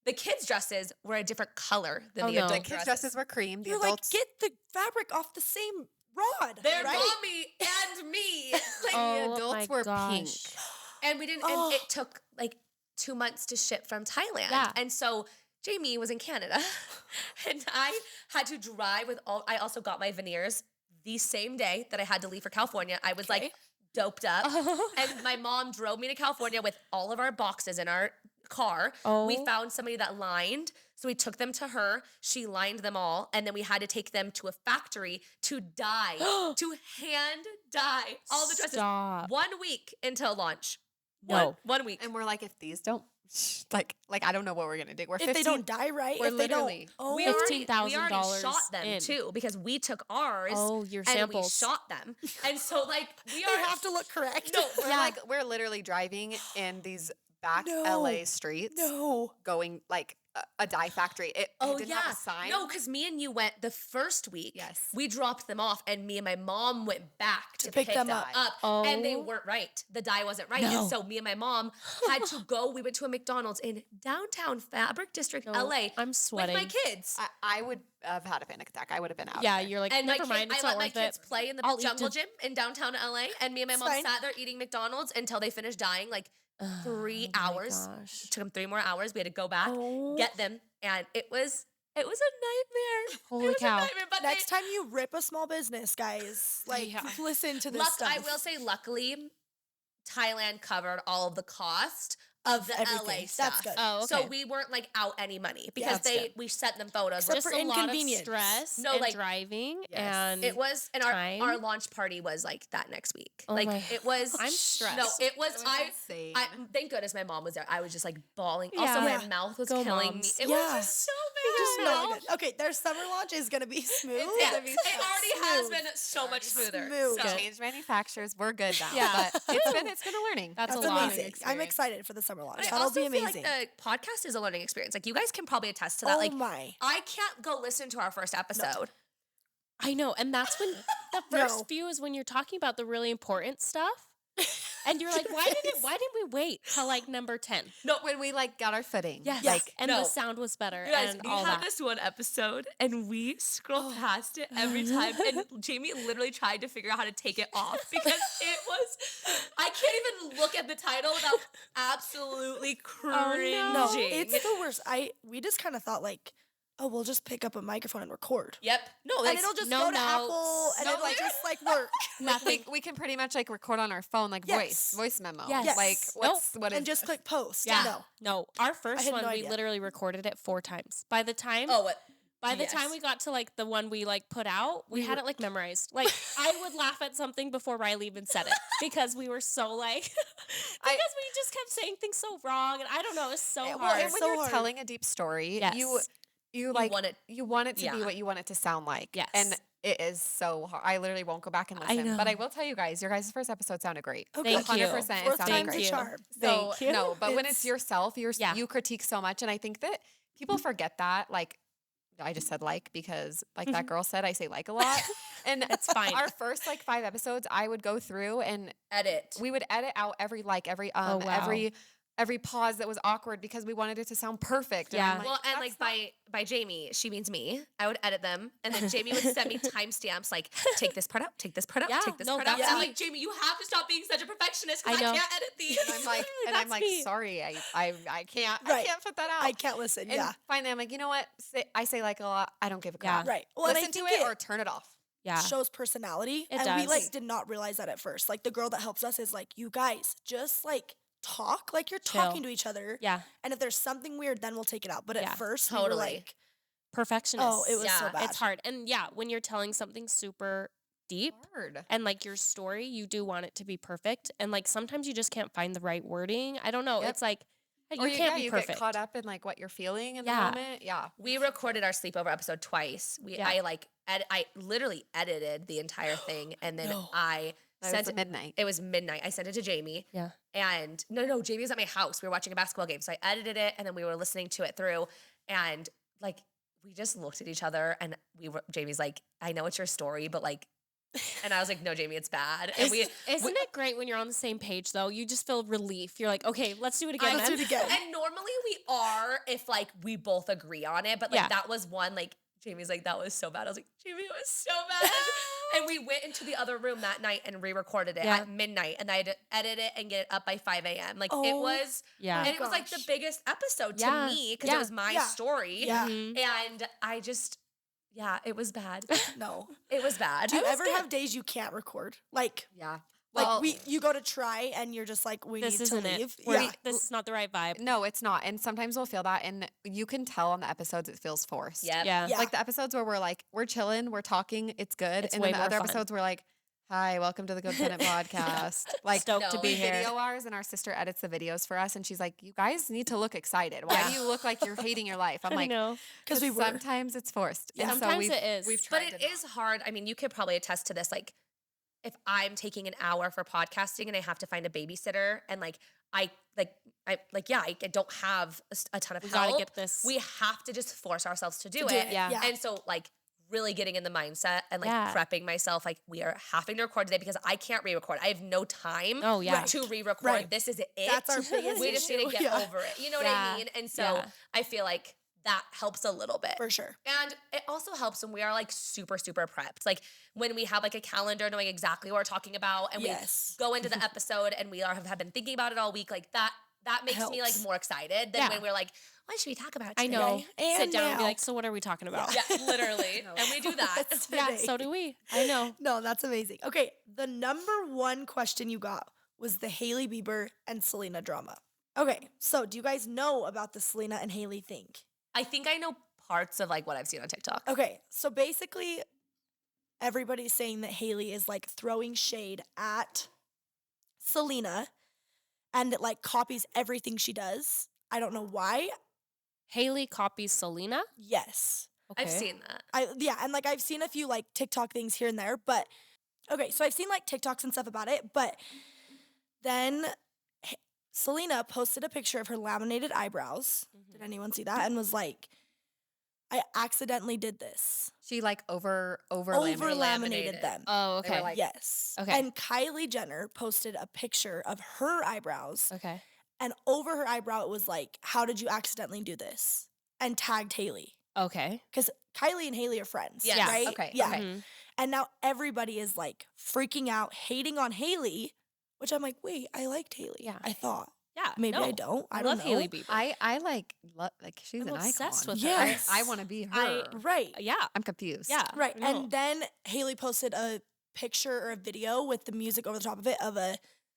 The kids' dresses were a different color than the adult The kids' dresses were cream. The You're adults like, get the fabric off the same rod. They're right? mommy and me. Like, the adults were pink. And we didn't, and it took like 2 months to ship from Thailand. Yeah. And so Jamie was in Canada and I had to drive I also got my veneers the same day that I had to leave for California. I was like doped up and my mom drove me to California with all of our boxes in our car. We found somebody that lined. So we took them to her. She lined them all. And then we had to take them to a factory to dye, to hand dye all the dresses. 1 week until launch. No. 1 week. And we're like, if these don't, like I don't know what we're gonna do. We're if they don't die right, we're if they don't, we already shot them too because we took ours. Your and samples. we shot them, and so like they have to look correct. No, we're literally driving in these back LA streets. Going like a dye factory. It didn't have a sign. No, because me and you went the first week. Yes. We dropped them off and me and my mom went back to pick them up. And they weren't right. The dye wasn't right. And so me and my mom had to go. We went to a McDonald's in downtown Fabric District, LA. I'm sweating. With my kids. I would have had a panic attack. I would have been out. Yeah, you're like, and never mind. It's I not let worth my kids it. play in the jungle gym in downtown LA. And me and my mom sat there eating McDonald's until they finished dyeing like 3 hours. It took them 3 more hours. We had to go back, get them. And it was a nightmare. Holy cow. But next time you rip a small business, guys, like listen to this stuff. I will say, luckily, Thailand covered all of the cost of the everything. LA stuff. That's good. Oh, okay. So we weren't like out any money because we sent them photos. Except Just for a lot of inconvenience. stress No, and like, driving and it was, and time. our launch party was like that next week. Oh like my- it was. I'm stressed. No, it was. I thank goodness my mom was there. I was just like bawling. Also, my mouth was killing moms. me. It was just so bad. Just really good. Okay, their summer launch is gonna be smooth. It already has been so much smoother. Smooth. So. Changed manufacturers. We're good now. Yeah. But it's been a learning. That's a That's lot. amazing. I'm excited for the summer launch. But I That'll also be feel amazing. like the podcast is a learning experience. Like you guys can probably attest to that. Oh like my. I can't go listen to our first episode. I know, and that's when the first few is when you're talking about the really important stuff. And you're like, why didn't we wait till like number 10? No, when we like got our footing. Yes. Like And the sound was better. You guys, and we all had that. this one episode and we scrolled past it every time. And Jamie literally tried to figure out how to take it off because it was, I can't even look at the title without absolutely cringing. No, it's the worst. We just kind of thought like, oh, we'll just pick up a microphone and record. Yep. No, And it'll just go to Apple and it'll just like work. Nothing. We can pretty much like record on our phone, like voice memo. Yes. Like what is and just click post. Yeah. No, our I first had one, no we idea. literally recorded it 4 times. By the time Oh, what? By the time we got to like the one we like put out, we had it like memorized. Like I would laugh at something before Rylee even said it because we were so like, because we just kept saying things so wrong, and I don't know, it's so hard. Well, and when you're telling a deep story, you want it to be what you want it to sound like. Yes. And it is so hard. I literally won't go back and listen. I know. But I will tell you guys, your guys' first episode sounded great. Okay. Thank you. 100% it sounded great. Charm. So, Thank you. no, but when it's yourself, you critique so much. And I think that people forget that. Like, I just said like because like that girl said, I say like a lot. And It's fine. Our first like 5 episodes, I would go through and edit. We would edit out every like, every Oh, wow. every pause that was awkward because we wanted it to sound perfect. And Yeah. I'm like, Well, and like by Jamie, she means me. I would edit them, and then Jamie would send me timestamps like, take this part out, take this part out, Yeah, take this no, part out. that's I'm me. like, Jamie, you have to stop being such a perfectionist I because I know. can't edit these. and I'm like, me. sorry, I can't, I Right. can't put that out. I can't listen. And finally, I'm like, you know what? I say like a lot. I don't give a crap. Right. Well, and I Listen to think it or turn it off. Yeah. shows personality. It and we does. like did not realize that at first. Like the girl that helps us is like, you guys just like talk like you're Chill. talking to each other. Yeah. And if there's something weird, then we'll take it out. But Yeah. at first, we Totally. were like, Perfectionist. oh, it was so Yeah, bad. It's hard. And yeah, when you're telling something super deep Hard. and like your story, you do want it to be perfect. And like sometimes you just can't find the right wording. I don't know. Yep. It's like you Or can't be you perfect. get caught up in like what you're feeling in the Yeah. moment. Yeah. We recorded our sleepover episode twice. I literally edited the entire thing, and then No. I That sent was it. midnight. It was midnight. I sent it to Jamie. Yeah. And no, Jamie was at my house. We were watching a basketball game. So I edited it, and then we were listening to it through. And like, we just looked at each other, and Jamie's like, I know it's your story, but like, and I was like, no, Jamie, it's bad. And Isn't it great when you're on the same page though? You just feel relief. You're like, okay, let's do it again. Let's do it again. and normally we are if like we both agree on it, but like that was one like Jamie's like, that was so bad. I was like, Jamie, it was so bad. And we went into the other room that night and re-recorded it at midnight, and I had to edit it and get it up by 5 a.m. Like it was, and it was like the biggest episode to me because it was my story. Yeah. And I just, it was bad. No. It was bad. Do you ever have days you can't record? Like, Yeah. you go to try and you're just like, we This need to isn't leave. it. This is not the right vibe. No, it's not. And sometimes we'll feel that. And you can tell on the episodes it feels forced. Yep. Yeah. Yeah. Like the episodes where we're like, we're chilling, we're talking, it's good. It's and way then the more other fun. episodes we're like, hi, welcome to the Codependent podcast. Like, Stoked to No. be we here. video ours and our sister edits the videos for us. And she's like, you guys need to look excited. Why do you look like you're hating your life? I'm I like, know. Because we were. sometimes it's forced. Yeah. And Sometimes we've, it is. We've But tried it to is hard. I mean, you could probably attest to this. Like, if I'm taking an hour for podcasting and I have to find a babysitter, and I don't have a ton of We help. gotta get this. We have to just force ourselves to do do it. it, yeah. And so like really getting in the mindset and like Yeah. prepping myself, like we are having to record today because I can't re-record. I have no time Oh, yeah. to re-record. Right. This is it. That's our biggest We just need issue. to get Yeah. over it. You know what Yeah. I mean? And so Yeah. I feel like that helps a little bit. For sure. And it also helps when we are like super, super prepped. Like when we have like a calendar knowing exactly what we're talking about, and Yes. we go into the episode and we have been thinking about it all week. Like that makes me like Helps. more excited than Yeah. when we're like, what should we talk about I today? know. And Sit down and be now. like, so what are we talking about? Yeah, literally. And we do that. That's Yeah, today. so do we. I know. No, that's amazing. Okay, the number one question you got was the Hailey Bieber and Selena drama. Okay, so do you guys know about the Selena and Hailey thing? I think I know parts of like what I've seen on TikTok. Okay, so basically, everybody's saying that Hailey is like throwing shade at Selena, and it like copies everything she does. I don't know why. Hailey copies Selena. Yes. Okay. I've seen that. And like I've seen a few like TikTok things here and there, but okay, so I've seen like TikToks and stuff about it, but then Selena posted a picture of her laminated eyebrows. Did anyone see that? And was like, I accidentally did this. She like over Over-laminated laminated. them. Oh, They were okay. like- Yes. Okay. And Kylie Jenner posted a picture of her eyebrows, Okay. and over her eyebrow it was like, how did you accidentally do this? And tagged Hailey. Okay. Because Kylie and Hailey are friends, Yes. right? Okay, Yeah. okay. Mhm. And now everybody is like freaking out, hating on Hailey, which I'm like, wait, I liked Hailey. Yeah. I thought. Yeah. Maybe no. I don't. I I don't love know. Hailey Bieber. I like she's I'm an obsessed icon. with her. Yes. I want to be her. Right. Yeah. I'm confused. Yeah. Right. No. And then Hailey posted a picture or a video with the music over the top of it of a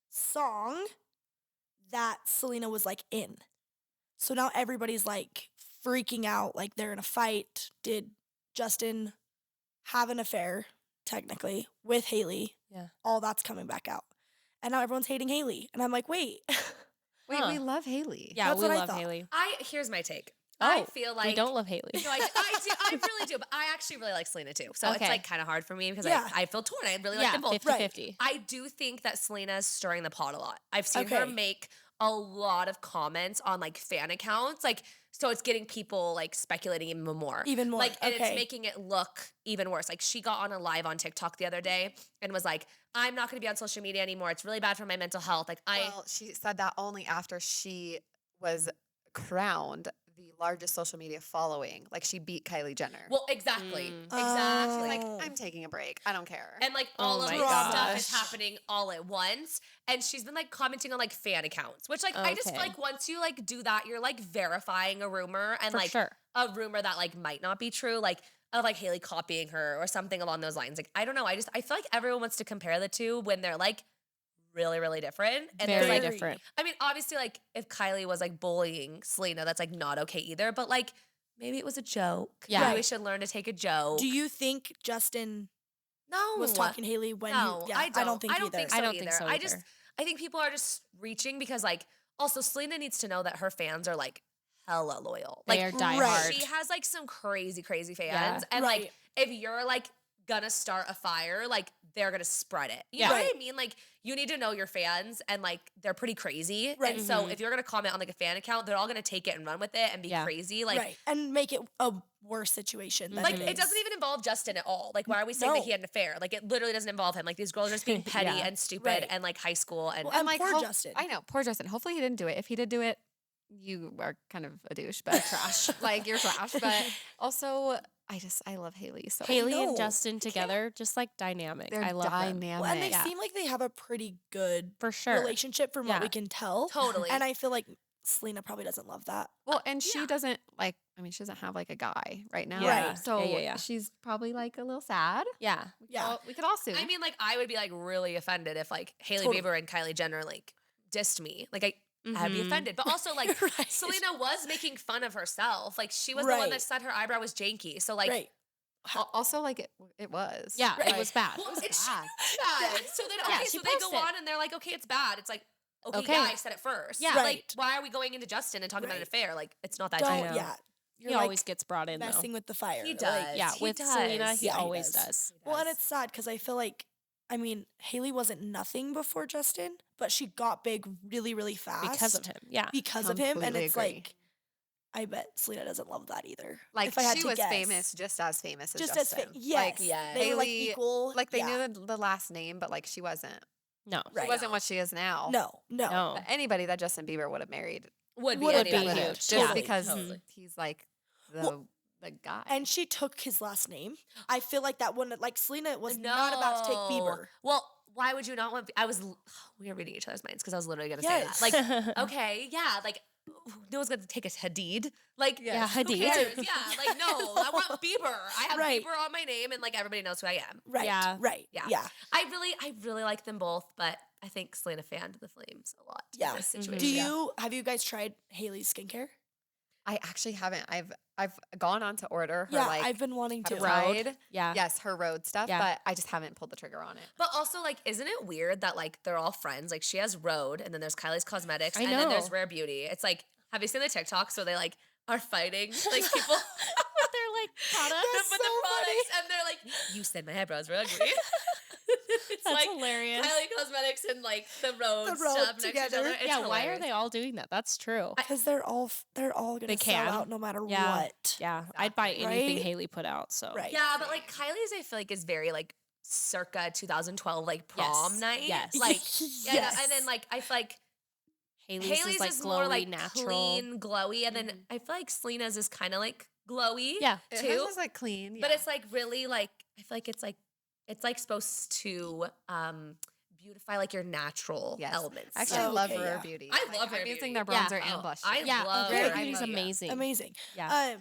song that Selena was like in. So now everybody's like freaking out, like they're in a fight. Did Justin have an affair, technically, with Haley. Yeah. All that's coming back out. And now everyone's hating Haley. And I'm like, wait. Wait, we love Haley. Yeah, That's we what I love thought. Haley. Here's my take. Oh, I feel like we don't love Haley. No, I do. I really do. But I actually really like Selena too. So it's Okay. like kind of hard for me because Yeah. I feel torn. I really like them both. 50-50. I do think that Selena's stirring the pot a lot. I've seen her make a lot of comments on like fan accounts. Like, so it's getting people like speculating even more. Like, and it's making it look even worse. Like, she got on a live on TikTok the other day and was like, I'm not going to be on social media anymore. It's really bad for my mental health. Like, Well, she said that only after she was crowned the largest social media following. Like, she beat Kylie Jenner. Well, exactly. She's Exactly. like, I'm taking a break. I don't care. And like all of this stuff is happening all at once. And she's been like commenting on like fan accounts, which like I just feel like once you like do that, you're like verifying a rumor and like a rumor that like might not be true, like of like Haley copying her or something along those lines. Like, I don't know. I feel like everyone wants to compare the two when they're like really, really different. And very like, different. I mean, obviously, like if Kylie was like bullying Selena, that's like not okay either. But like maybe it was a joke. Yeah. Maybe we should learn to take a joke. Do you think Justin No. was talking Haley when No, he, I don't think either. so I don't either. think so either. I think people are just reaching because like also Selena needs to know that her fans are like hella loyal. They Like are diehard. she has like some crazy fans. Yeah. And like if you're like gonna start a fire, like they're gonna spread it. You know what I mean? Like you need to know your fans and like they're pretty crazy. Right. And so if you're gonna comment on like a fan account, they're all gonna take it and run with it and be crazy. Like and make it a worse situation than like it it doesn't even involve Justin at all. Like why are we saying that he had an affair? Like it literally doesn't involve him. Like these girls are just being petty and stupid and like high school and and like, poor Justin. I know, poor Justin. Hopefully he didn't do it. If he did do it, you are kind of a douche, but trash. Like you're trash. But also, I love Haley. So Haley and Justin together, just like dynamic. They're I love them. dynamic. Well, and they seem like they have a pretty good For sure. relationship from what we can tell. Totally. And I feel like Selena probably doesn't love that. Well, and she doesn't like. I mean, she doesn't have like a guy right now. Yeah. Right. So Yeah. she's probably like a little sad. Yeah. Yeah. We could all sue. I mean, like, I would be like really offended if like Hailey Bieber and Kylie Jenner like dissed me. Like, I'd be offended. But also, like, Selena was making fun of herself. Like, she was the one that said her eyebrow was janky. So, like, also, like it was. Yeah, it was bad. well, It's bad. So then, Yeah, okay, she so they go posted. on and they're like, okay, it's bad. It's like, okay, Okay. yeah, I said it first. Yeah. Like, Right. why are we going into Justin and talking about an affair? Like, it's not that Don't, deep. yeah. You're He like always gets brought in, messing though. with the fire. He Like, does. Yeah, He with does. Selena, he Yeah, he always does. does. Well, and it's sad because I feel like, I mean, Haley wasn't nothing before Justin, but she got big really, really fast. Because of him. Yeah. Because of him. And Completely it's agree. like, I bet Selena doesn't love that either. Like if I had she to was guess. famous, just as famous as Just Justin. as yes. Like, yes. They were like Haley- equal. Like they yeah. knew the last name, but like she wasn't. No. Right. She wasn't what she is now. No. No. But anybody that Justin Bieber would have married Would be Would anybody. be huge. just Totally. because Totally. he's like the Well, the guy. And she took his last name. I feel like that wouldn't, like Selena was not about to take Bieber. Well, why would you not want? We were reading each other's minds because I was literally gonna Yes. say that. Like, okay, yeah, like no one's gonna take a Hadid. Like, Yeah, who Hadid. cares? Yeah, like no, I want Bieber. I have Right. Bieber on my name, and like everybody knows who I am. Right. Yeah. Right. Yeah. Yeah. I really like them both, but I think Selena fanned the flames a lot. Yeah. In this Mhm. situation. Have you guys tried Haley's skincare? I actually haven't. I've gone on to order her Yeah, like I've been wanting to. ride. Yeah. Yes, her road stuff, Yeah. but I just haven't pulled the trigger on it. But also, like, isn't it weird that like they're all friends? Like, she has Rhode, and then there's Kylie's Cosmetics, I and then there's know. Rare Beauty. It's like, have you seen the TikToks where they like are fighting? Like people. They're like products. With the products, and they're like, "You said my eyebrows were ugly." It's That's like hilarious. Kylie Cosmetics and like the Rhode The Rhode stuff next to each together. other. It's Yeah, why are hilarious. they all doing that? That's true. Because they're all gonna They sell can. out no matter Yeah. what. Yeah, I'd buy anything Right? Haley put out. So Right. Yeah, but like Kylie's, I feel like is very like circa 2012 like prom Yes, night. yes. Like Yes. and then like I feel like Haley's is like more glowy, like natural. clean, glowy, and then I feel like Selena's is kind of like glowy. Yeah. Hers too. is like clean, But yeah. it's like really like I feel like it's like supposed to beautify like your natural Yes. elements. I actually Oh, love okay, Rare yeah. Beauty. I Like, love Rare I'm using Beauty. their Yeah. bronzer Oh, and blush. I Yeah, love Rare Rare Rare Beauty's Beauty. amazing. Amazing. Yeah.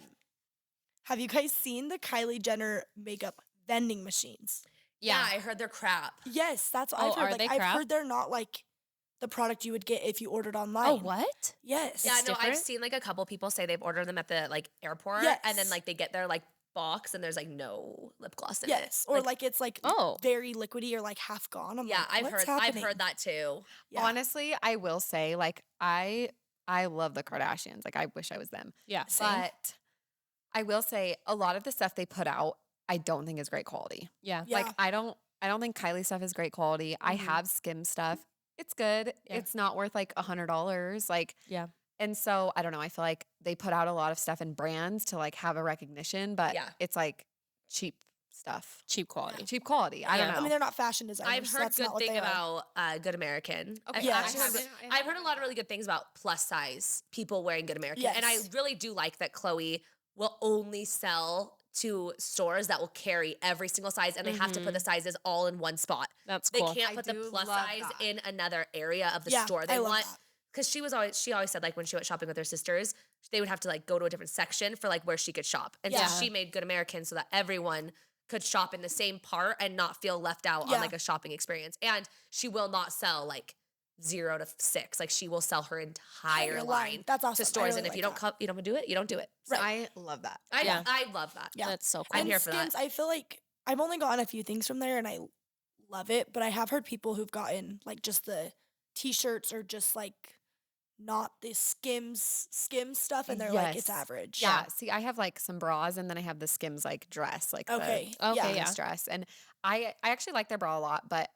Have you guys seen the Kylie Jenner makeup vending machines? Yeah, I heard they're crap. Yes, that's what Oh, I've heard. are Like they I've crap? heard they're not like the product you would get if you ordered online. Oh, what? Yes. Yeah, no, I've different? seen like a couple people say they've ordered them at the like airport Yes. and then like they get their like box and there's like no lip gloss in it. Yes, or like it's like very liquidy or like half gone. I'm yeah, like, I've heard that too. Yeah. Honestly, I will say like I love the Kardashians. Like I wish I was them. Yeah. Same. But I will say a lot of the stuff they put out, I don't think is great quality. Yeah. Yeah. Like I don't think Kylie's stuff is great quality. I have Skim stuff. It's good. Yeah. It's not worth like $100. Like, Yeah. and so I don't know. I feel like they put out a lot of stuff in brands to like have a recognition, but it's like cheap stuff. Cheap quality. Cheap quality. I don't know. I mean, they're not fashion designers. I've heard good thing about Good American. Okay. Yeah. I've heard a lot of really good things about plus size people wearing Good American. Yes. And I really do like that Chloe will only sell to stores that will carry every single size, and they have to put the sizes all in one spot. That's They cool. can't put the plus size in another area of the store. They want, because she always said like when she went shopping with her sisters, they would have to like go to a different section for like where she could shop. And so she made Good American so that everyone could shop in the same part and not feel left out on like a shopping experience. And she will not sell like 0 to 6. Like she will sell her entire line That's awesome. to stores. Really and if you don't do it, you don't do it. So I love that. I love that. Yeah. That's so cool. I'm And here for that. Skims, I feel like I've only gotten a few things from there and I love it, but I have heard people who've gotten like just the t-shirts or just like not the Skims stuff and they're like it's average. Yeah. See, I have like some bras and then I have the Skims like dress, like Okay. the Yeah. Skims dress. And I actually like their bra a lot, but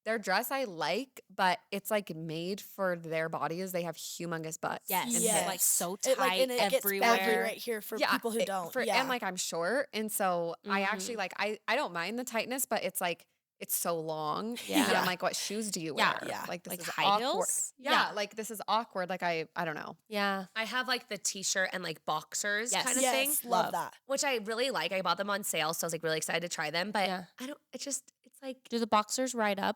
their dress I like, but it's like made for their bodies. They have humongous butts. Yes. And Yes. Like so It, tight and it everywhere. gets baggy right here for people who don't. And like I'm short. And so I actually like, I don't mind the tightness, but it's like, it's so long. Yeah. And I'm like, what shoes do you wear? Yeah. Like this Like is high awkward. heels? Yeah. Like this is awkward. Like I don't know. Yeah. I have like the t-shirt and like boxers Yes. kind of Yes, thing, love that. which I really like. I bought them on sale, so I was like really excited to try them. But it's like Do the boxers ride up?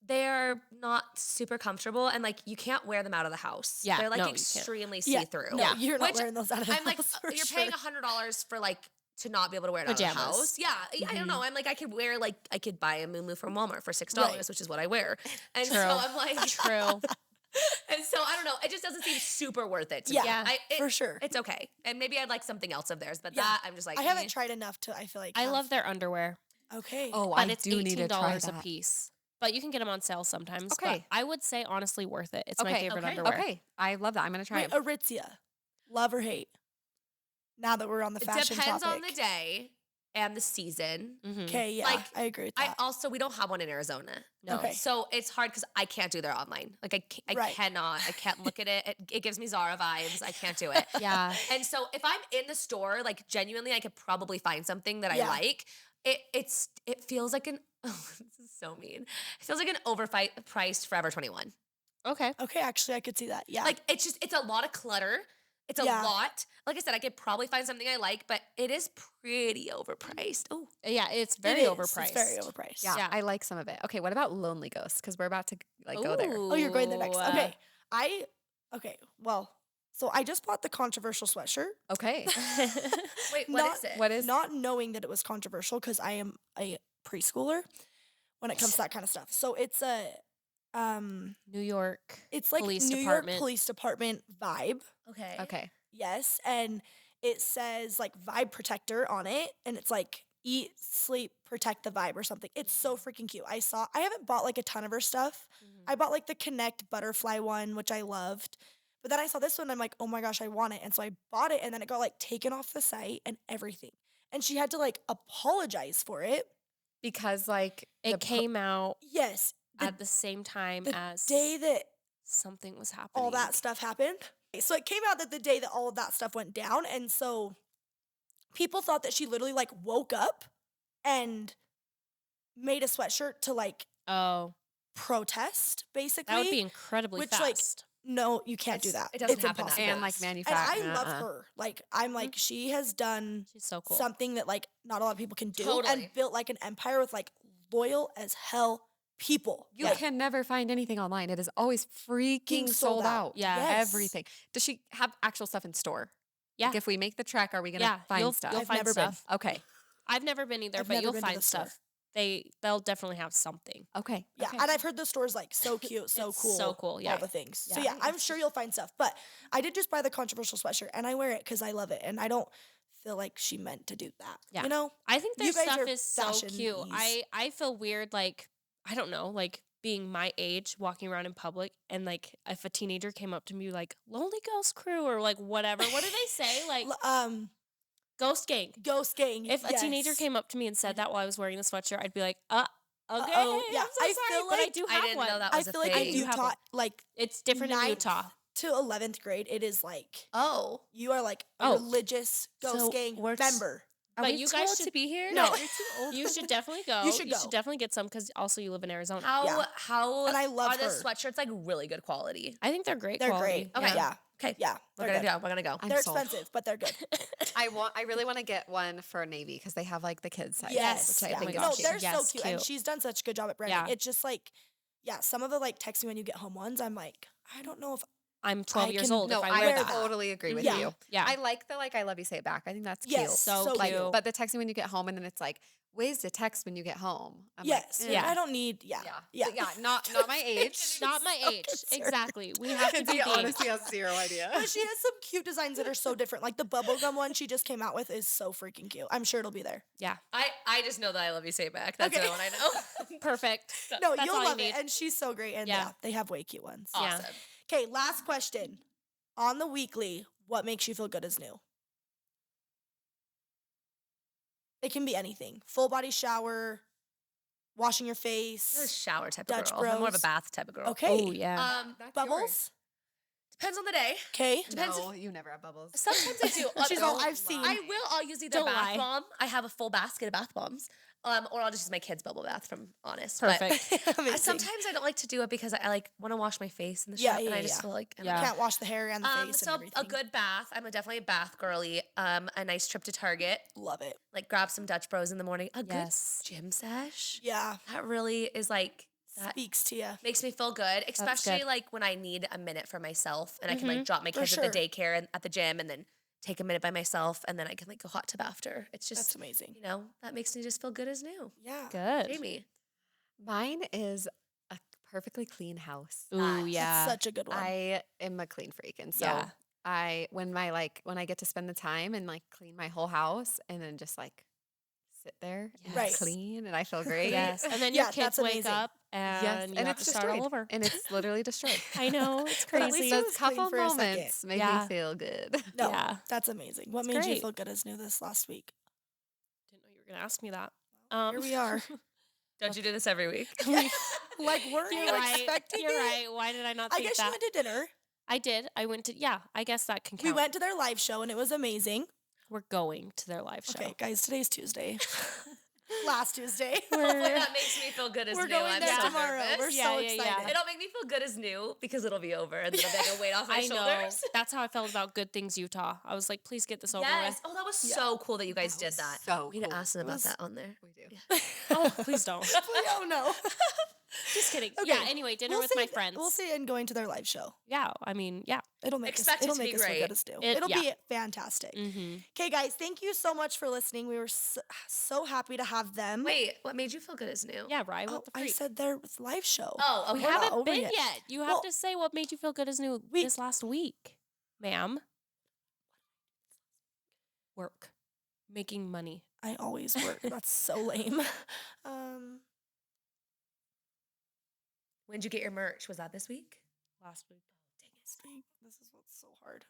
they're not super comfortable and like you can't wear them out of the house. Yeah, They're like no, you can't. extremely Yeah. see-through. No, you're not Which wearing those out of the I'm like, house for you're sure. paying $100 for like to not be able to wear it out of the Pajamas. house. Yeah, I don't know. I'm like, I could wear like I could buy a muumuu from Walmart for $6, Right. which is what I wear. And True. so I'm like, True. and so I don't know. It just doesn't seem super worth it to me. Yeah, for sure. It's okay. And maybe I'd like something else of theirs, but that I'm just like I haven't tried enough to I feel like I love their underwear. Okay. Oh, But I it's do need to try $18 a that. piece. But you can get them on sale sometimes. Okay. But I would say honestly worth it. It's my Okay, favorite okay, underwear. Okay. I love that. I'm going to try Wait, it. Aritzia. Love or hate? Now that we're on the it fashion depends topic. on the day and the season. Mhm. Okay, yeah. Like, I agree with I that. also we don't have one in Arizona. No. Okay. So it's hard because I can't do their online. Like I Right. cannot. I can't look at it. It gives me Zara vibes. I can't do it. Yeah. And so if I'm in the store, like genuinely, I could probably find something that I Yeah. like. It feels like an this is so mean. It feels like an overpriced Forever 21. Okay. Okay, actually I could see that. Yeah. Like it's a lot of clutter. It's a Yeah. lot. Like I said, I could probably find something I like, but it is pretty overpriced. Oh, Yeah, it's It very is. overpriced. It's very overpriced. Yeah, Yeah. I like some of it. Okay, what about Lonely Ghost? Because we're about to like go there. Oh, you're going there next. Ooh, Okay. Well, so I just bought the controversial sweatshirt. Okay. wait, what Not- is it? What is Not knowing that it was controversial because I am a preschooler when it comes to that kind of stuff. So it's a New York. it's like Police New Department. York Police Department vibe. Okay. Okay. Yes, and it says like vibe protector on it, and it's like eat, sleep, protect the vibe or something. It's so freaking cute. I haven't bought like a ton of her stuff. I bought like the Connect butterfly one, which I loved. But then I saw this one, and I'm like, oh my gosh, I want it. And so I bought it, and then it got like taken off the site and everything. And she had to like apologize for it. Because like It came out Yes. at the same time The as day that something was happening. all that stuff happened. So it came out that the day that all of that stuff went down. And so people thought that she literally like woke up and made a sweatshirt to like Oh, protest, basically. that would be incredibly which, like, fast. No, you can't do that. It doesn't It's happen that impossible. and like fast. And manufacturing. I love her. Like, I'm like, she has done She's so cool. something that like not a lot of people can do Totally. and built like an empire with like loyal as hell people. You Like, can never find anything online. It is always freaking Being sold sold out. out. Yeah. Yes. Everything. Does she have actual stuff in store? Yeah. Like if we make the trek, are we gonna Yeah, find you'll stuff? you'll I've find never been. stuff. Okay. I've never been either, I've but never you'll been to find the store. stuff. They'll definitely have something. Okay. Yeah, Okay. and I've heard the store's like so cute, so It's cool. so cool, yeah. All the things. So Yeah. yeah, I'm sure you'll find stuff. But I did just buy the controversial sweatshirt and I wear it because I love it. And I don't feel like she meant to do that. Yeah. You know? I think their You guys stuff are is so fashion cute. ease. I feel weird, like, I don't know, like being my age, walking around in public, and like if a teenager came up to me like Lonely Ghost Crew or like whatever, what do they say? Like Ghost Gang. Ghost Gang. If a teenager came up to me and said that while I was wearing the sweatshirt, I'd be like, okay, yeah. I'm so I sorry, feel but I like do I have didn't one. know that I was a feel like thing. in Utah, like It's different in 9th Utah. to 11th grade, it is like, Oh. you are like a religious Ghost So Gang we're member. Are But we you too guys old should to be here? No. You're too old. You should definitely go. You should go. definitely get some because also you live in Arizona. How And I love are the her. sweatshirts like really good quality? I think they're great They're quality. great. Okay. Yeah. Okay. Yeah. We're they're gonna good. go. We're gonna go. I'm They're sold. expensive, but they're good. I really want to get one for Navy because they have like the kids size. Yes. Which I Yeah. think No, is cute. they're so Yes, cute. And cute. she's done such a good job at branding. Yeah. It's just like, some of the like text me when you get home ones, I'm like, I don't know if I'm 12 I years can- old No, if I I wear that. totally agree with Yeah. you. Yeah. I like the I love you say it back. I think that's Yes, cute. so like, cute. But the texting when you get home and then it's like ways to text when you get home. I'm yes. like, Yeah. I don't need, yeah. Yeah. But yeah, not my age. Not my so age. concerned. Exactly. We have to be Kenzie themed. honestly has zero idea. But she has some cute designs that are so different. Like the bubblegum one she just came out with is so freaking cute. I'm sure it'll be there. Yeah. I just know that I love you say it back. That's Okay. the one I know. Perfect. No, That's you'll all you love need. it. And she's so great. And Yeah. they have way cute ones. Yeah. Awesome. Okay, last question. On the weekly, what makes you feel good as new? It can be anything. Full body shower, washing your You're a face, shower type Dutch of girl. I'm more of a bros. bath type of girl. Okay. Oh, yeah. That's Bubbles? Depends on the day. Okay. Depends No, you never have bubbles. Sometimes I do. She's all, I've seen. I will. I'll use either Don't bath lie. bomb. I have a full basket of bath bombs. Or I'll just use my kids' bubble bath from Honest. Perfect. But Amazing. sometimes I don't like to do it because I like want to wash my face in the Yeah, shower, and yeah, I just yeah. feel like Yeah. Can't wash the hair and the face so and everything. a good bath. I'm definitely a bath girly. A nice trip to Target. Love it. Like grab some Dutch Bros in the morning. A Yes. good gym sesh. Yeah. That really is like that Speaks to you. makes me feel good, especially good. like when I need a minute for myself and I can like Mhm. drop my For kids sure. at the daycare and at the gym and then take a minute by myself and then I can like go hot tub after. It's That's just, amazing. you know, that makes me just feel good as new. Yeah. Good. Jamie. Mine is a perfectly clean house. Ooh, yeah. That's such a good one. I am a clean freak, and so Yeah. when I get to spend the time and like clean my whole house and then just like sit there and Right. it's clean and I feel great. Yes. And then Yeah, your kids that's wake amazing. up and Yes, you and have it's to start destroyed, all over. and it's literally destroyed. I know. It's But at crazy. least it Those was clean couple for a second. moments make Yeah. me feel good. No, Yeah. that's amazing. What It's made you great. feel good as new this last week? Didn't know you were going to ask me that. Here we are. Don't you do this every week? Like, weren't you You're right. expecting You're it? right. Why did I not I think guess that? you went to dinner. I did. I went to, I guess that can count. We went to their live show and it was amazing. We're going to their live show. Okay, guys, today's Tuesday. Last Tuesday. That makes me feel good as We're new. going I'm there so tomorrow. nervous. We're Yeah, so yeah, yeah. excited. It'll make me feel good as new because it'll be over and then I'll be like a weight off my I know. shoulders. That's how I felt about Good Things Utah. I was like, please get this over Yes. with. Oh, that was so cool that you guys did that. So We need to cool. ask them about was- that on there. We do. Oh, please don't. Oh, no. Just kidding. Okay. Yeah, anyway, dinner with my see- friends. We'll see and going to their live show. Yeah, I mean, yeah. It'll make Expect us, it it'll to be make us feel great. good as new. It- It'll yeah. be fantastic. Mm-hmm. Okay, guys, thank you so much for listening. We were so happy to have them. Wait, what made you feel good as new? Yeah, Rye, Oh, what the I freak? said their live show. Oh, okay. We We're not haven't over been yet. yet. You have Well, to say what made you feel good as new this last week, ma'am. Work. Making money. I always work. That's so lame. When'd you get your merch? Was that this week? Last week. This is what's so hard.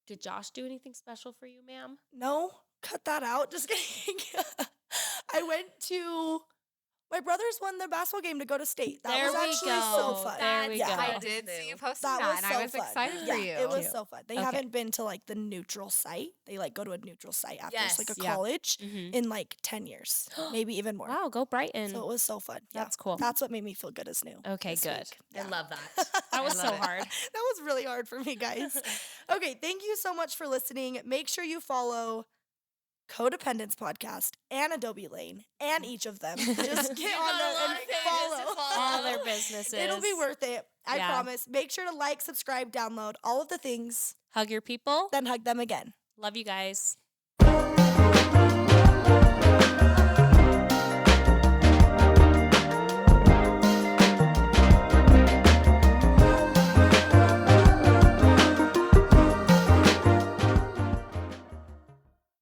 Did Josh do anything special for you, ma'am? No, cut that out. Just kidding. I went to my brothers won the basketball game to go to state. That There was we actually go. so fun. There we yeah. go. I That did is see new. you posting That that, was and so I was fun. excited yeah, for you. it was Cute. so fun. They Okay. haven't been to like the neutral site. They like go to a neutral site after it's like a Yes. Yeah. college Mm-hmm. in like 10 years, maybe even more. Wow, go Brighton. So it was so fun. Yeah. That's cool. That's what made me feel good as new. Okay, this good. week. I Yeah. love that. That was I so love it. hard. That was really hard for me, guys. Okay, thank you so much for listening. Make sure you follow Codependence Podcast and Adobe Lane and each of them. Just get You've on got a there lot and of pages to follow. follow. All their businesses. It'll be worth it. I Yeah. promise. Make sure to like, subscribe, download all of the things, Hug your people. then hug them again. Love you guys.